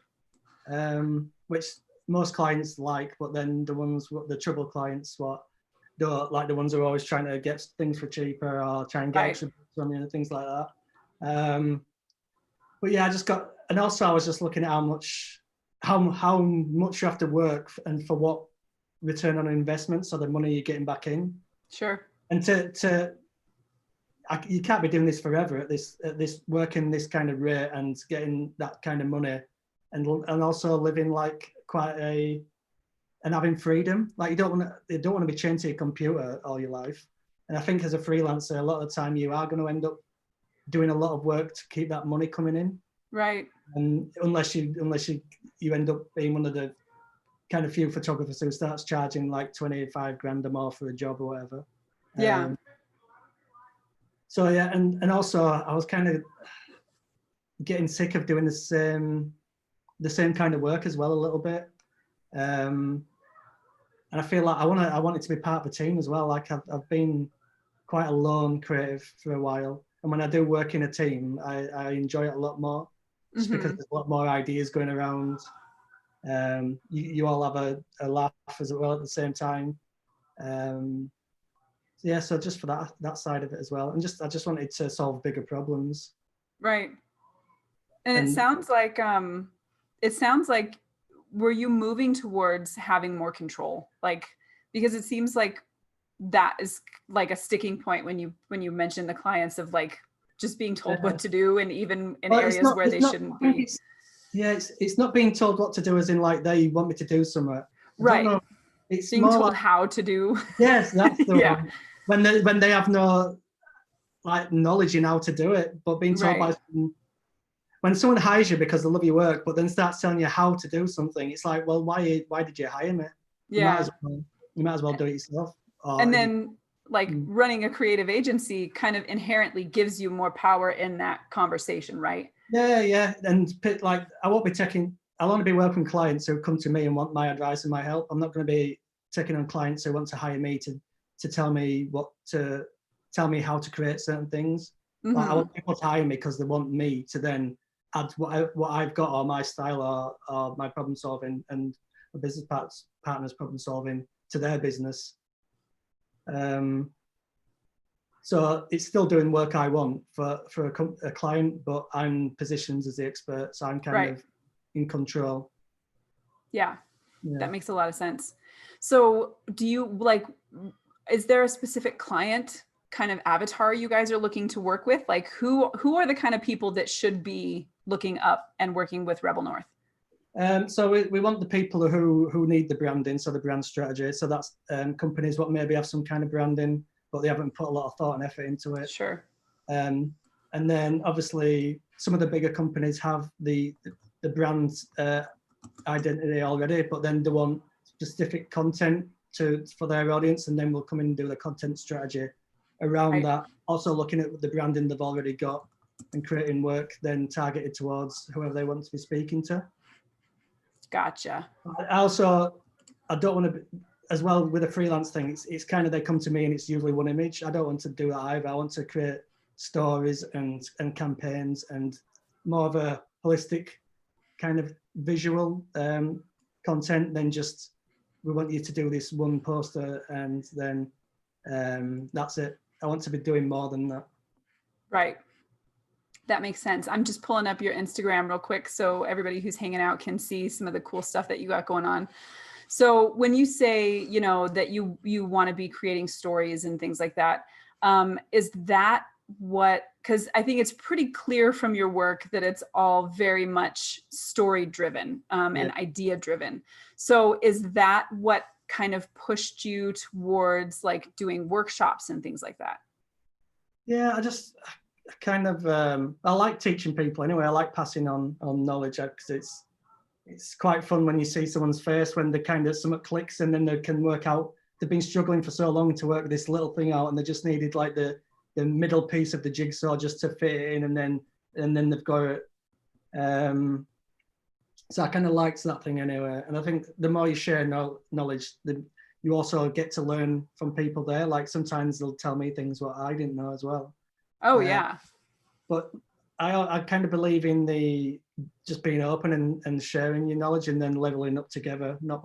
which most clients like, but then the trouble clients don't like, the ones who are always trying to get things for cheaper or try and get extra from you and things like that. But yeah, and also I was just looking at how much you have to work and for what return on investment, so the money you're getting back in. Sure. And you can't be doing this forever at this working this kind of rate and getting that kind of money, and also living like and having freedom. Like you don't want to be chained to your computer all your life. And I think as a freelancer, a lot of the time you are going to end up doing a lot of work to keep that money coming in. Right. And unless you end up being one of the kind of few photographers who starts charging like 25 grand or more for a job or whatever. Yeah. So yeah, and also I was kind of getting sick of doing the same kind of work as well a little bit. And I feel like I wanted to be part of a team as well. Like I've been quite a lone creative for a while, and when I do work in a team, I enjoy it a lot more, just because there's a lot more ideas going around. You all have a laugh as well at the same time. Yeah, so just for that side of it as well, and I just wanted to solve bigger problems. Right. And it sounds like were you moving towards having more control? Like, because it seems like that is like a sticking point when you mention the clients of like just being told what to do, and even in areas where they shouldn't be. It's not being told what to do as in like they want me to do something. Right. It's being told how to do. Yes, that's the one. When they have no like knowledge in how to do it, but being told by when someone hires you because they love your work, but then starts telling you how to do something, it's like, well, why did you hire me? Yeah. You might as well do it yourself. And then like running a creative agency kind of inherently gives you more power in that conversation, right? Yeah. And like I'll only be working with clients who come to me and want my advice and my help. I'm not going to be taking on clients who want to hire me to tell me how to create certain things. Like I want people to hire me because they want me to then add what I've got, or my style, or my problem solving and a business partner's problem solving to their business. So it's still doing work I want for a client, but I'm positioned as the expert, so I'm kind of in control. Yeah, that makes a lot of sense. So do you like, is there a specific client kind of avatar you guys are looking to work with? Like who are the kind of people that should be looking up and working with Rebel North? So we want the people who need the branding, so the brand strategy. So that's companies what maybe have some kind of branding, but they haven't put a lot of thought and effort into it. Sure. And then obviously some of the bigger companies have the brand identity already, but then they want specific content for their audience, and then we'll come in and do the content strategy around that. Also looking at the branding they've already got and creating work then targeted towards whoever they want to be speaking to. Gotcha. I don't want to, as well with a freelance thing, it's kind of, they come to me and it's usually one image. I don't want to do that either. I want to create stories and campaigns and more of a holistic kind of visual content than just, we want you to do this one poster and then that's it. I want to be doing more than that. Right. That makes sense. I'm just pulling up your Instagram real quick so everybody who's hanging out can see some of the cool stuff that you got going on. So when you say, you know, that you want to be creating stories and things like that, is that what, because I think it's pretty clear from your work that it's all very much story driven and idea driven. So is that what kind of pushed you towards like doing workshops and things like that? Yeah, I kind of, I like teaching people anyway. I like passing on knowledge because it's quite fun when you see someone's face when they kind of, something clicks and then they can work out, they've been struggling for so long to work this little thing out and they just needed like the middle piece of the jigsaw just to fit it in, and then they've got it. So I kind of liked that thing anyway. And I think the more you share knowledge, you also get to learn from people there. Like sometimes they'll tell me things what I didn't know as well. Oh yeah. But I kind of believe in the just being open and sharing your knowledge and then leveling up together. Not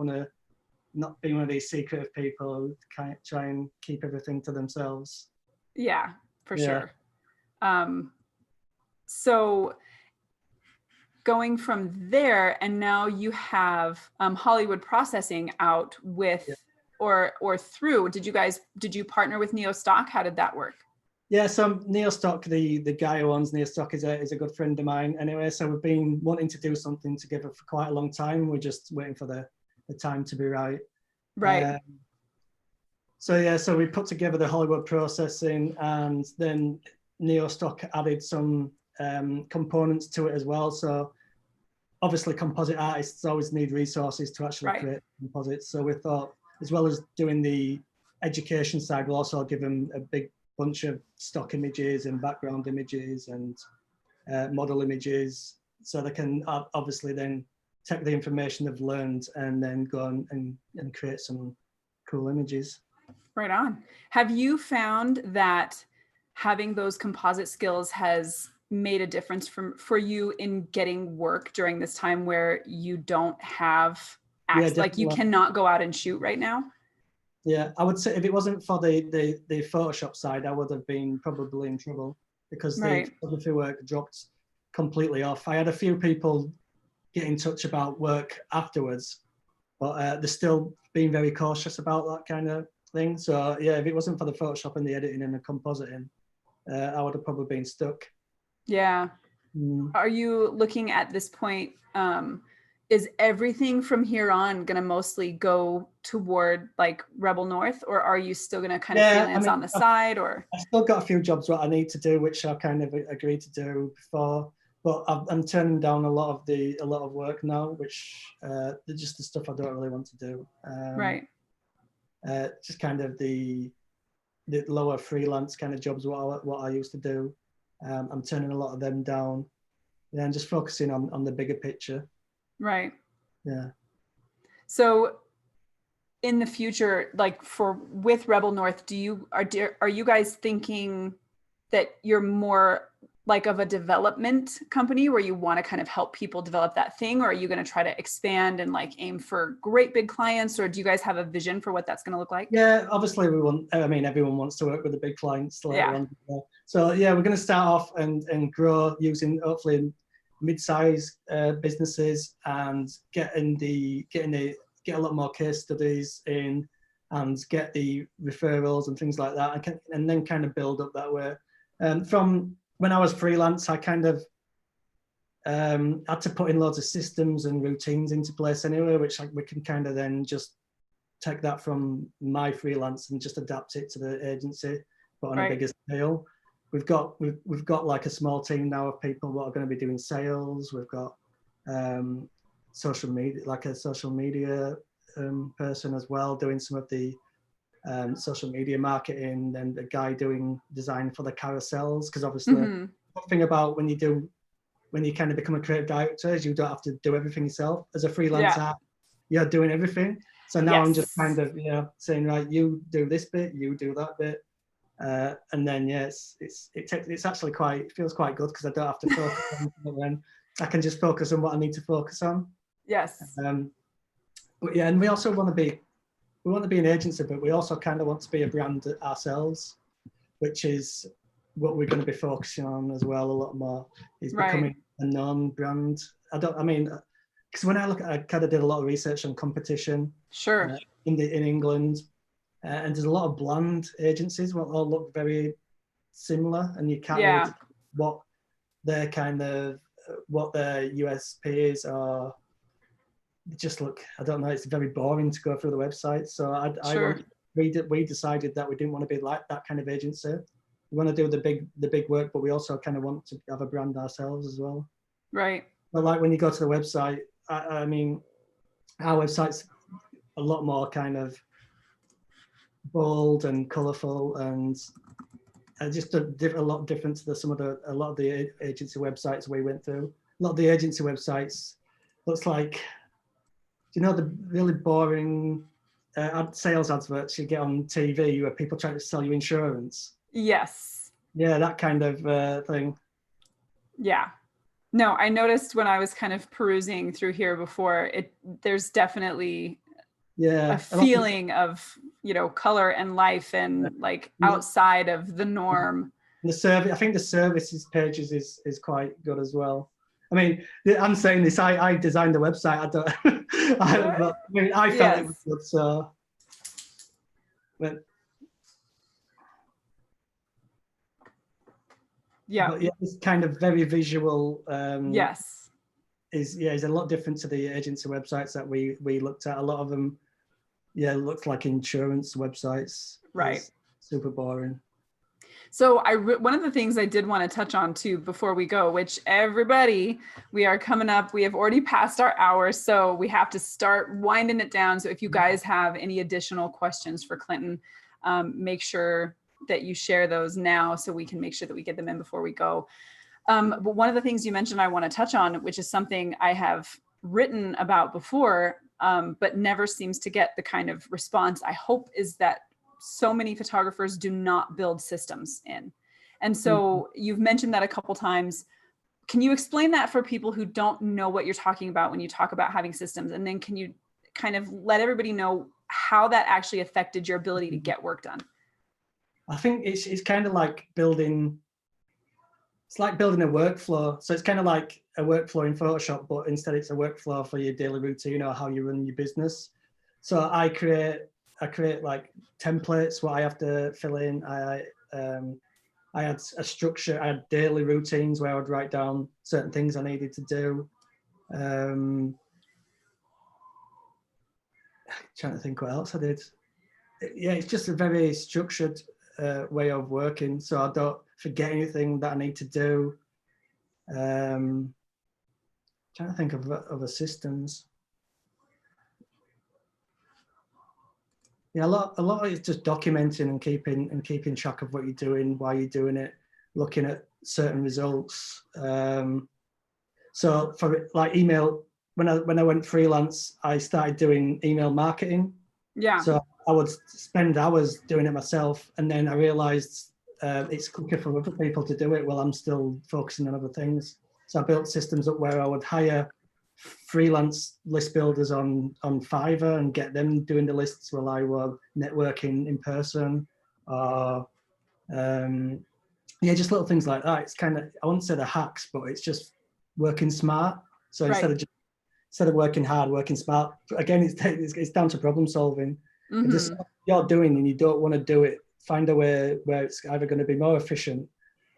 being one of these secretive people who try and keep everything to themselves. Yeah, for sure. So going from there, and now you have Hollywood Processing out with or through. Did you partner with Neostock? How did that work? Yeah, so Neostock, the guy who owns Neostock is a good friend of mine anyway. So we've been wanting to do something together for quite a long time. We're just waiting for the time to be right. Right. So we put together the Hollywood Processing, and then Neostock added some components to it as well. So obviously composite artists always need resources to actually create composites. So we thought, as well as doing the education side, we'll also give them a big bunch of stock images and background images and model images, so they can obviously then take the information they've learned and then go and create some cool images. Right on. Have you found that having those composite skills has made a difference for you in getting work during this time where you don't have access, like you cannot go out and shoot right now? Yeah, I would say if it wasn't for the Photoshop side, I would have been probably in trouble because the photography work dropped completely off. I had a few people get in touch about work afterwards, but they're still being very cautious about that kind of thing. So yeah, if it wasn't for the Photoshop and the editing and the compositing, I would have probably been stuck. Yeah. Are you looking at this point, is everything from here on going to mostly go toward like Rebel North, or are you still going to kind of freelance on the side? Or I've still got a few jobs what I need to do, which I kind of agreed to do before, but I'm turning down a lot of work now, which just the stuff I don't really want to do. Right. Just kind of the lower freelance kind of jobs what I used to do. I'm turning a lot of them down, and just focusing on the bigger picture. Right. Yeah. So in the future, like with Rebel North, are you guys thinking that you're more like of a development company where you want to kind of help people develop that thing, or are you going to try to expand and like aim for great big clients, or do you guys have a vision for what that's going to look like? Yeah, obviously everyone wants to work with the big clients. So yeah, we're going to start off and grow using hopefully mid-size businesses and getting the get a lot more case studies in and get the referrals and things like that, and then kind of build up that way. From when I was freelance, I kind of had to put in loads of systems and routines into place anyway, which we can kind of then just take that from my freelance and just adapt it to the agency, but on a bigger scale. We've got like a small team now of people that are going to be doing sales. We've got social media, like a social media person as well, doing some of the social media marketing, and a guy doing design for the carousels. Because obviously, the thing about when you kind of become a creative director is you don't have to do everything yourself. As a freelancer, you're doing everything. So now I'm just kind of saying, right, you do this bit, you do that bit. And then it's actually it feels quite good because I don't have to focus on it then. I can just focus on what I need to focus on. Yes. But yeah, and we also want to be an agency, but we also kind of want to be a brand ourselves, which is what we're going to be focusing on as well a lot more, is becoming a known brand. Because when I kind of did a lot of research on competition in England, and there's a lot of brand agencies will all look very similar, and you can't really tell what their USPs are. Just look, I don't know, it's very boring to go through the website. So we decided that we didn't want to be like that kind of agency. We want to do the big work, but we also kind of want to have a brand ourselves as well. Right. But like when you go to the website, I mean, our website's a lot more kind of bold and colourful, and just a lot different to a lot of the agency websites we went through. A lot of the agency websites looks like, you know, the really boring sales adverts you get on TV where people try to sell you insurance. Yes. Yeah, that kind of thing. Yeah. No, I noticed when I was kind of perusing through here before, there's definitely a feeling of, you know, color and life and like outside of the norm. The service, I think the services pages is quite good as well. I mean, I'm saying this, I designed the website. I felt it was good, so. But yeah, it's kind of very visual. Is a lot different to the agency websites that we looked at. A lot of them, looked like insurance websites. Right. It's super boring. So one of the things I did want to touch on too before we go, which everybody, we are coming up, we have already passed our hour, so we have to start winding it down. So if you guys have any additional questions for Clinton, make sure that you share those now so we can make sure that we get them in before we go. But one of the things you mentioned I want to touch on, which is something I have written about before, but never seems to get the kind of response I hope, is that so many photographers do not build systems in. And so you've mentioned that a couple times. Can you explain that for people who don't know what you're talking about when you talk about having systems? And then can you kind of let everybody know how that actually affected your ability to get work done? I think it's kind of like building a workflow. So it's kind of like a workflow in Photoshop, but instead it's a workflow for your daily routine or how you run your business. So I create like templates what I have to fill in. I had a structure. I had daily routines where I would write down certain things I needed to do. Trying to think what else I did. It's just a very structured way of working, so I don't forget anything that I need to do. Trying to think of other systems. Yeah, a lot of it's just documenting and keeping track of what you're doing, why you're doing it, looking at certain results. So for like email, when I went freelance, I started doing email marketing. Yeah. So I would spend hours doing it myself, and then I realized it's quicker for other people to do it while I'm still focusing on other things. So I built systems up where I would hire freelance list builders on Fiverr and get them doing the lists while I was networking in person. Just little things like that. It's kind of, I wouldn't say the hacks, but it's just working smart. So instead of just instead of working hard, working smart. Again, it's down to problem solving. If there's something you're doing and you don't want to do it, find a way where it's either going to be more efficient,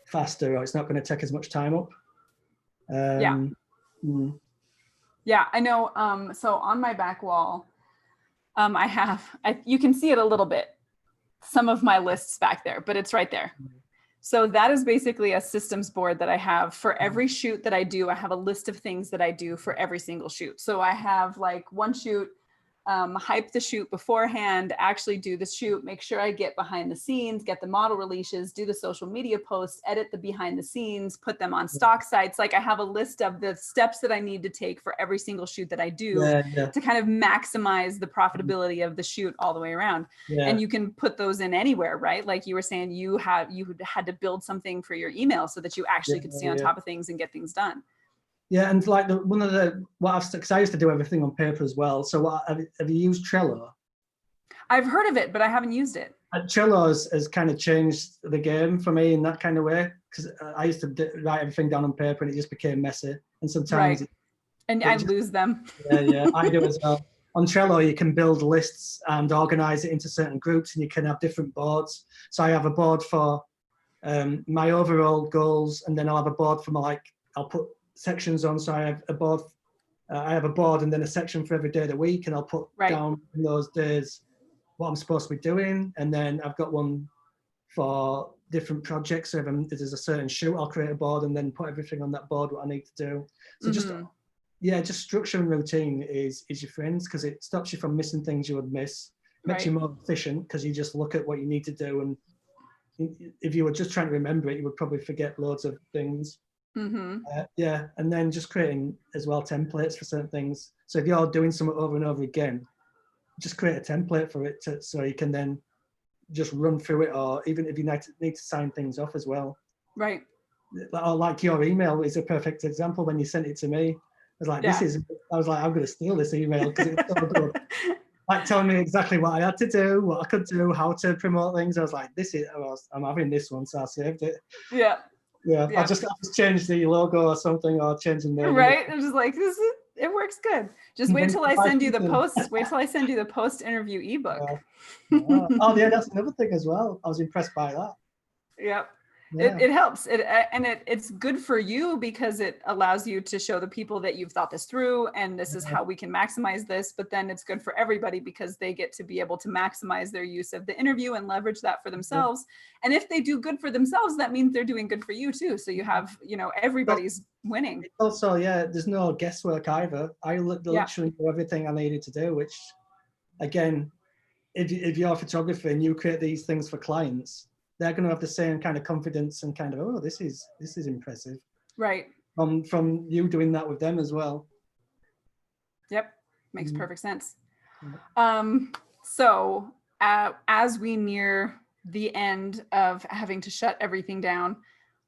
faster, or it's not going to take as much time up. Yeah, I know. So on my back wall, you can see it a little bit, some of my lists back there, but it's right there. So that is basically a systems board that I have for every shoot that I do. I have a list of things that I do for every single shoot. So I have like one shoot, hype the shoot beforehand, actually do the shoot, make sure I get behind the scenes, get the model releases, do the social media posts, edit the behind the scenes, put them on stock sites. Like I have a list of the steps that I need to take for every single shoot that I do to kind of maximize the profitability of the shoot all the way around. And you can put those in anywhere, right? Like you were saying, you had to build something for your email so that you actually could stay on top of things and get things done. Yeah, and like because I used to do everything on paper as well. So have you used Trello? I've heard of it, but I haven't used it. Trello has kind of changed the game for me in that kind of way, because I used to write everything down on paper and it just became messy. And sometimes I lose them. Yeah, I do as well. On Trello, you can build lists and organize it into certain groups, and you can have different boards. So I have a board for my overall goals, and then I'll have a board for I'll put sections on. So I have a board and then a section for every day of the week, and I'll put down in those days what I'm supposed to be doing. And then I've got one for different projects. So if there's a certain shoot, I'll create a board and then put everything on that board what I need to do. So just structure and routine is your friends, because it stops you from missing things you would miss, makes you more efficient because you just look at what you need to do. And if you were just trying to remember it, you would probably forget loads of things. And then just creating as well templates for certain things. So if you're doing something over and over again, just create a template for it so you can then just run through it, or even if you need to sign things off as well. Right. Or like your email is a perfect example. When you sent it to me, I was like, I'm going to steal this email because it's so good. Like telling me exactly what I had to do, what I could do, how to promote things. I was like, I'm having this one, so I saved it. I'll just change the logo or something, or change the name. Right. I'm just like, it works good. Just wait till I send you the post. Wait till I send you the post-interview ebook. Oh yeah, that's another thing as well. I was impressed by that. Yep. It helps. It's good for you because it allows you to show the people that you've thought this through, and this is how we can maximize this. But then it's good for everybody because they get to be able to maximize their use of the interview and leverage that for themselves. And if they do good for themselves, that means they're doing good for you too. So you have, everybody's winning. Also, there's no guesswork either. I literally do everything I needed to do, which again, if you're a photographer and you create these things for clients, they're going to have the same kind of confidence and kind of, oh, this is impressive. Right. From you doing that with them as well. Yep. Makes perfect sense. So as we near the end of having to shut everything down,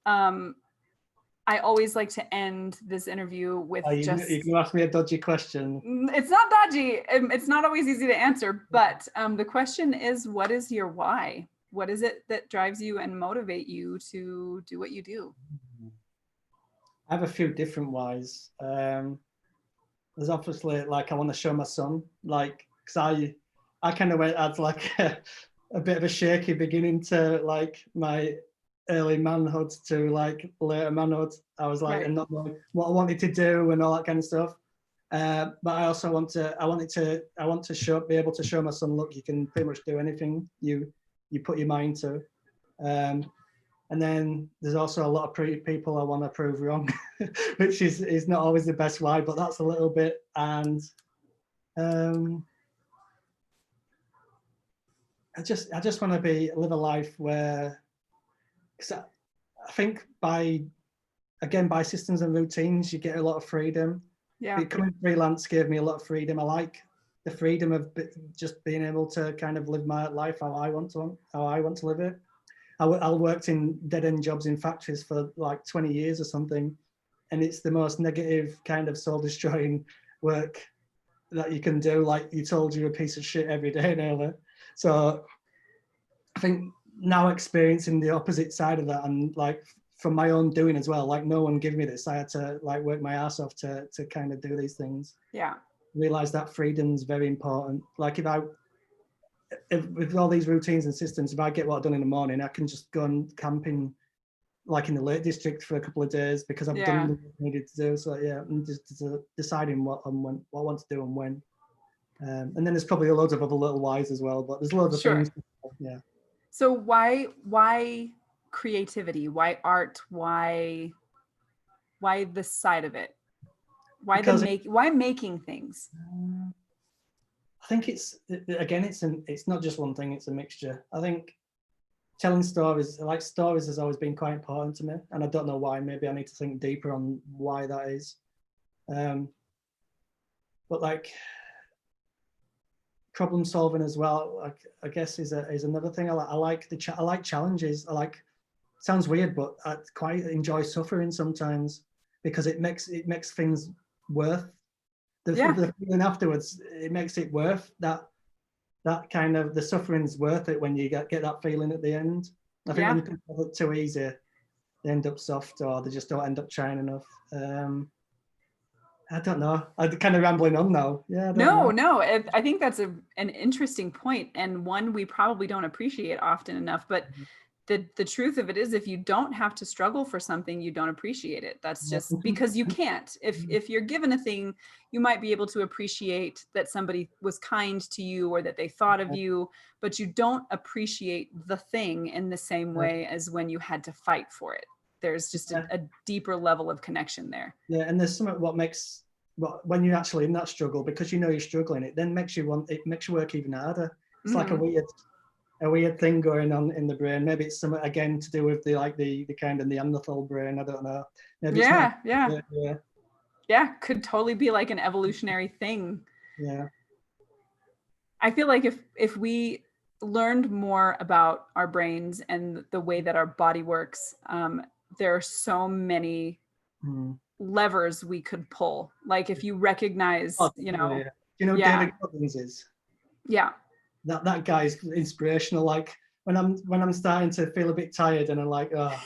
I always like to end this interview with you can ask me a dodgy question. It's not dodgy. It's not always easy to answer, but the question is, what is your why? What is it that drives you and motivate you to do what you do? I have a few different whys. There's obviously I want to show my son, because I kind of went as a bit of a shaky beginning to my early manhood to later manhood. I was and not knowing what I wanted to do and all that kind of stuff. But I also want to be able to show my son, look, you can pretty much do anything you put your mind to. And then there's also a lot of people I want to prove wrong, which is not always the best why, but that's a little bit. And I just want to live a life where, because I think by systems and routines, you get a lot of freedom. Yeah. Becoming freelance gave me a lot of freedom. I like the freedom of just being able to kind of live my life how I want to live it. I worked in dead-end jobs in factories for 20 years or something, and it's the most negative kind of soul-destroying work that you can do. You told you're a piece of shit every day nearly. So I think now experiencing the opposite side of that and from my own doing as well. Like no one gave me this. I had to like work my ass off to kind of do these things. Yeah. Realize that freedom's very important. Like if with all these routines and systems, if I get what I've done in the morning, I can just go and camping like in the Lake District for a couple of days because I've done what I needed to do. So yeah, I'm just deciding what I want to do and when. And then there's probably loads of other little whys as well, but there's loads of things. Yeah. So why creativity? Why art? Why this side of it? Why making things? I think it's not just one thing, it's a mixture. I think telling stories has always been quite important to me, and I don't know why. Maybe I need to think deeper on why that is. But like problem solving as well, like I guess is another thing. I like challenges. Sounds weird, but I quite enjoy suffering sometimes because it makes things worth the feeling afterwards. It makes it worth that kind of, the suffering's worth it when you get that feeling at the end. I think when people have it too easy, they end up soft, or they just don't end up trying enough. I don't know. I'm kind of rambling on now. Yeah. No. I think that's an interesting point, and one we probably don't appreciate often enough. But the truth of it is, if you don't have to struggle for something, you don't appreciate it. That's just because you can't. If you're given a thing, you might be able to appreciate that somebody was kind to you or that they thought of you, but you don't appreciate the thing in the same way as when you had to fight for it. There's just a deeper level of connection there. Yeah, and there's something when you're actually in that struggle, because you know you're struggling, it then makes you work even harder. It's like a weird thing going on in the brain. Maybe it's something again to do with the kind of Neanderthal brain. I don't know. Maybe could totally be like an evolutionary thing. Yeah. I feel like if we learned more about our brains and the way that our body works, there are so many levers we could pull. Like if you recognize, David Goggins is. Yeah. That guy's inspirational. Like when I'm starting to feel a bit tired and I'm like, a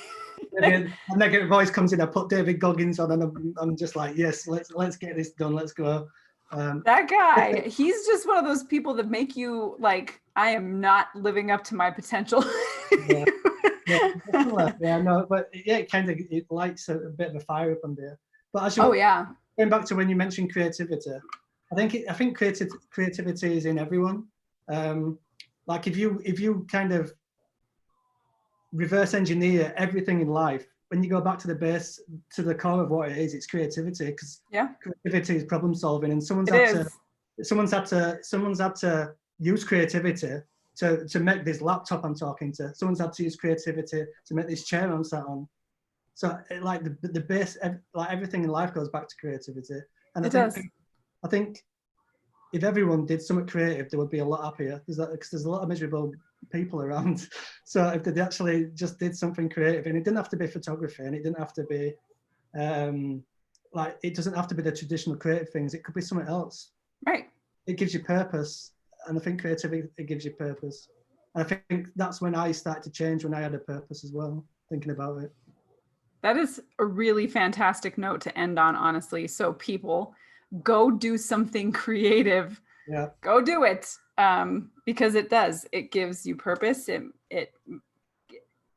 negative voice comes in, I put David Goggins on and I'm just like, yes, let's get this done. Let's go. That guy, he's just one of those people that make you like, I am not living up to my potential. It lights a bit of a fire up on there. But actually, going back to when you mentioned creativity, I think creativity is in everyone. Like if you kind of reverse engineer everything in life, when you go back to the base, to the core of what it is, it's creativity, because creativity is problem solving, and someone's had to use creativity to make this laptop I'm talking to. Someone's had to use creativity to make this chair I'm sat on. So like the base, like everything in life goes back to creativity. And I think if everyone did something creative, they would be a lot happier. Because there's a lot of miserable people around. So if they actually just did something creative, and it didn't have to be photography, and it didn't have to be it doesn't have to be the traditional creative things. It could be something else. Right. It gives you purpose, and I think creativity, it gives you purpose. And I think that's when I started to change, when I had a purpose as well, thinking about it. That is a really fantastic note to end on, honestly. So people, go do something creative. Yeah. Go do it. Because it does. It gives you purpose.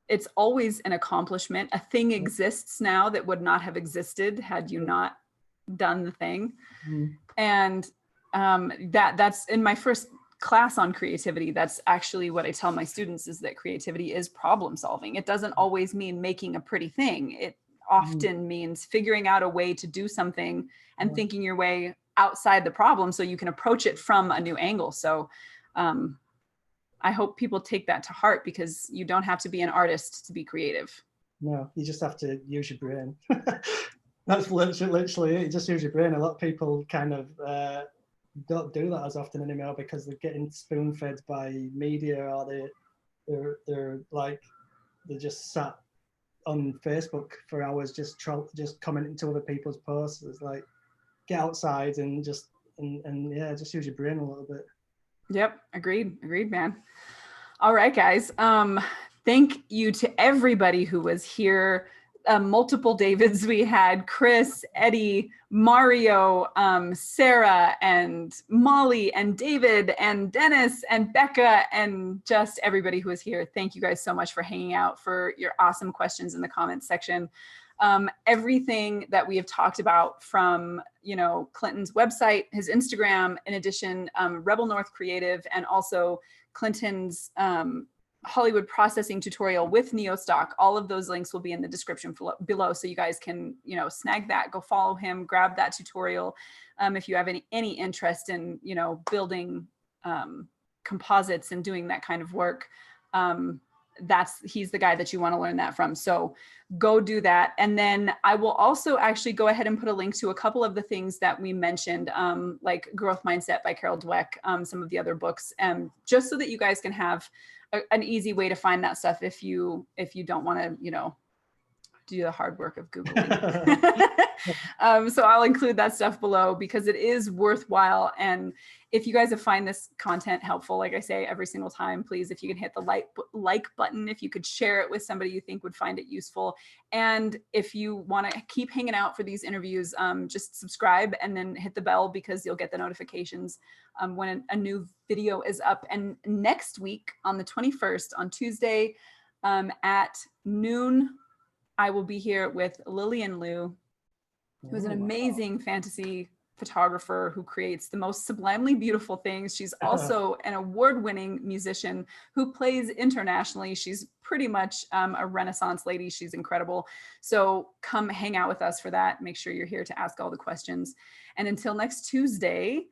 It's always an accomplishment. A thing exists now that would not have existed had you not done the thing. And that's in my first class on creativity. That's actually what I tell my students, is that creativity is problem solving. It doesn't always mean making a pretty thing. It often means figuring out a way to do something and thinking your way outside the problem so you can approach it from a new angle. So I hope people take that to heart, because you don't have to be an artist to be creative. No, you just have to use your brain. That's literally it. You just use your brain. A lot of people kind of don't do that as often anymore because they're getting spoon-fed by media, or they're just sat on Facebook for hours just commenting to other people's posts. It's like, get outside and just use your brain a little bit. Yep. Agreed, man. All right, guys. Thank you to everybody who was here. multiple Davids. We had Chris, Eddie, Mario, Sarah, and Molly, and David, and Dennis, and Becca, and just everybody who was here. Thank you guys so much for hanging out, for your awesome questions in the comments section. Everything that we have talked about, from, you know, Clinton's website, his Instagram, in addition, Rebel North Creative, and also Clinton's Hollywood processing tutorial with Neostock. All of those links will be in the description below, so you guys can, you know, snag that, go follow him, grab that tutorial. If you have any interest in, you know, building composites and doing that kind of work, he's the guy that you want to learn that from. So go do that. And then I will also actually go ahead and put a link to a couple of the things that we mentioned, like Growth Mindset by Carol Dweck, some of the other books, just so that you guys can have an easy way to find that stuff if you don't want to, you know, do the hard work of Googling. So I'll include that stuff below, because it is worthwhile. And if you guys have find this content helpful, like I say every single time, please, if you can hit the like button, if you could share it with somebody you think would find it useful. And if you want to keep hanging out for these interviews, just subscribe and then hit the bell, because you'll get the notifications when a new video is up. And next week on the 21st, on Tuesday, at noon, I will be here with Lillian Liu, who's an amazing fantasy photographer who creates the most sublimely beautiful things. She's also an award-winning musician who plays internationally. She's pretty much a Renaissance lady. She's incredible. So come hang out with us for that. Make sure you're here to ask all the questions. And until next Tuesday,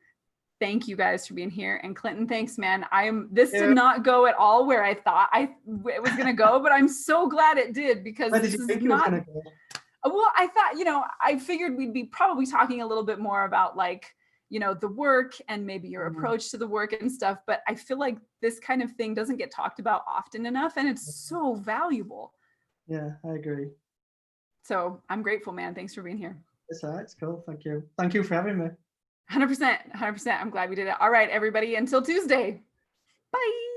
thank you guys for being here. And Clinton, thanks, man. This did not go at all where I thought it was going to go, but I'm so glad it did, because Where did you think it was going to go? Well, I thought, you know, I figured we'd be probably talking a little bit more about, like, you know, the work and maybe your approach to the work and stuff. But I feel like this kind of thing doesn't get talked about often enough, and it's so valuable. Yeah, I agree. So I'm grateful, man. Thanks for being here. It's all right. It's cool. Thank you. Thank you for having me. 100%. I'm glad we did it. All right, everybody, until Tuesday. Bye.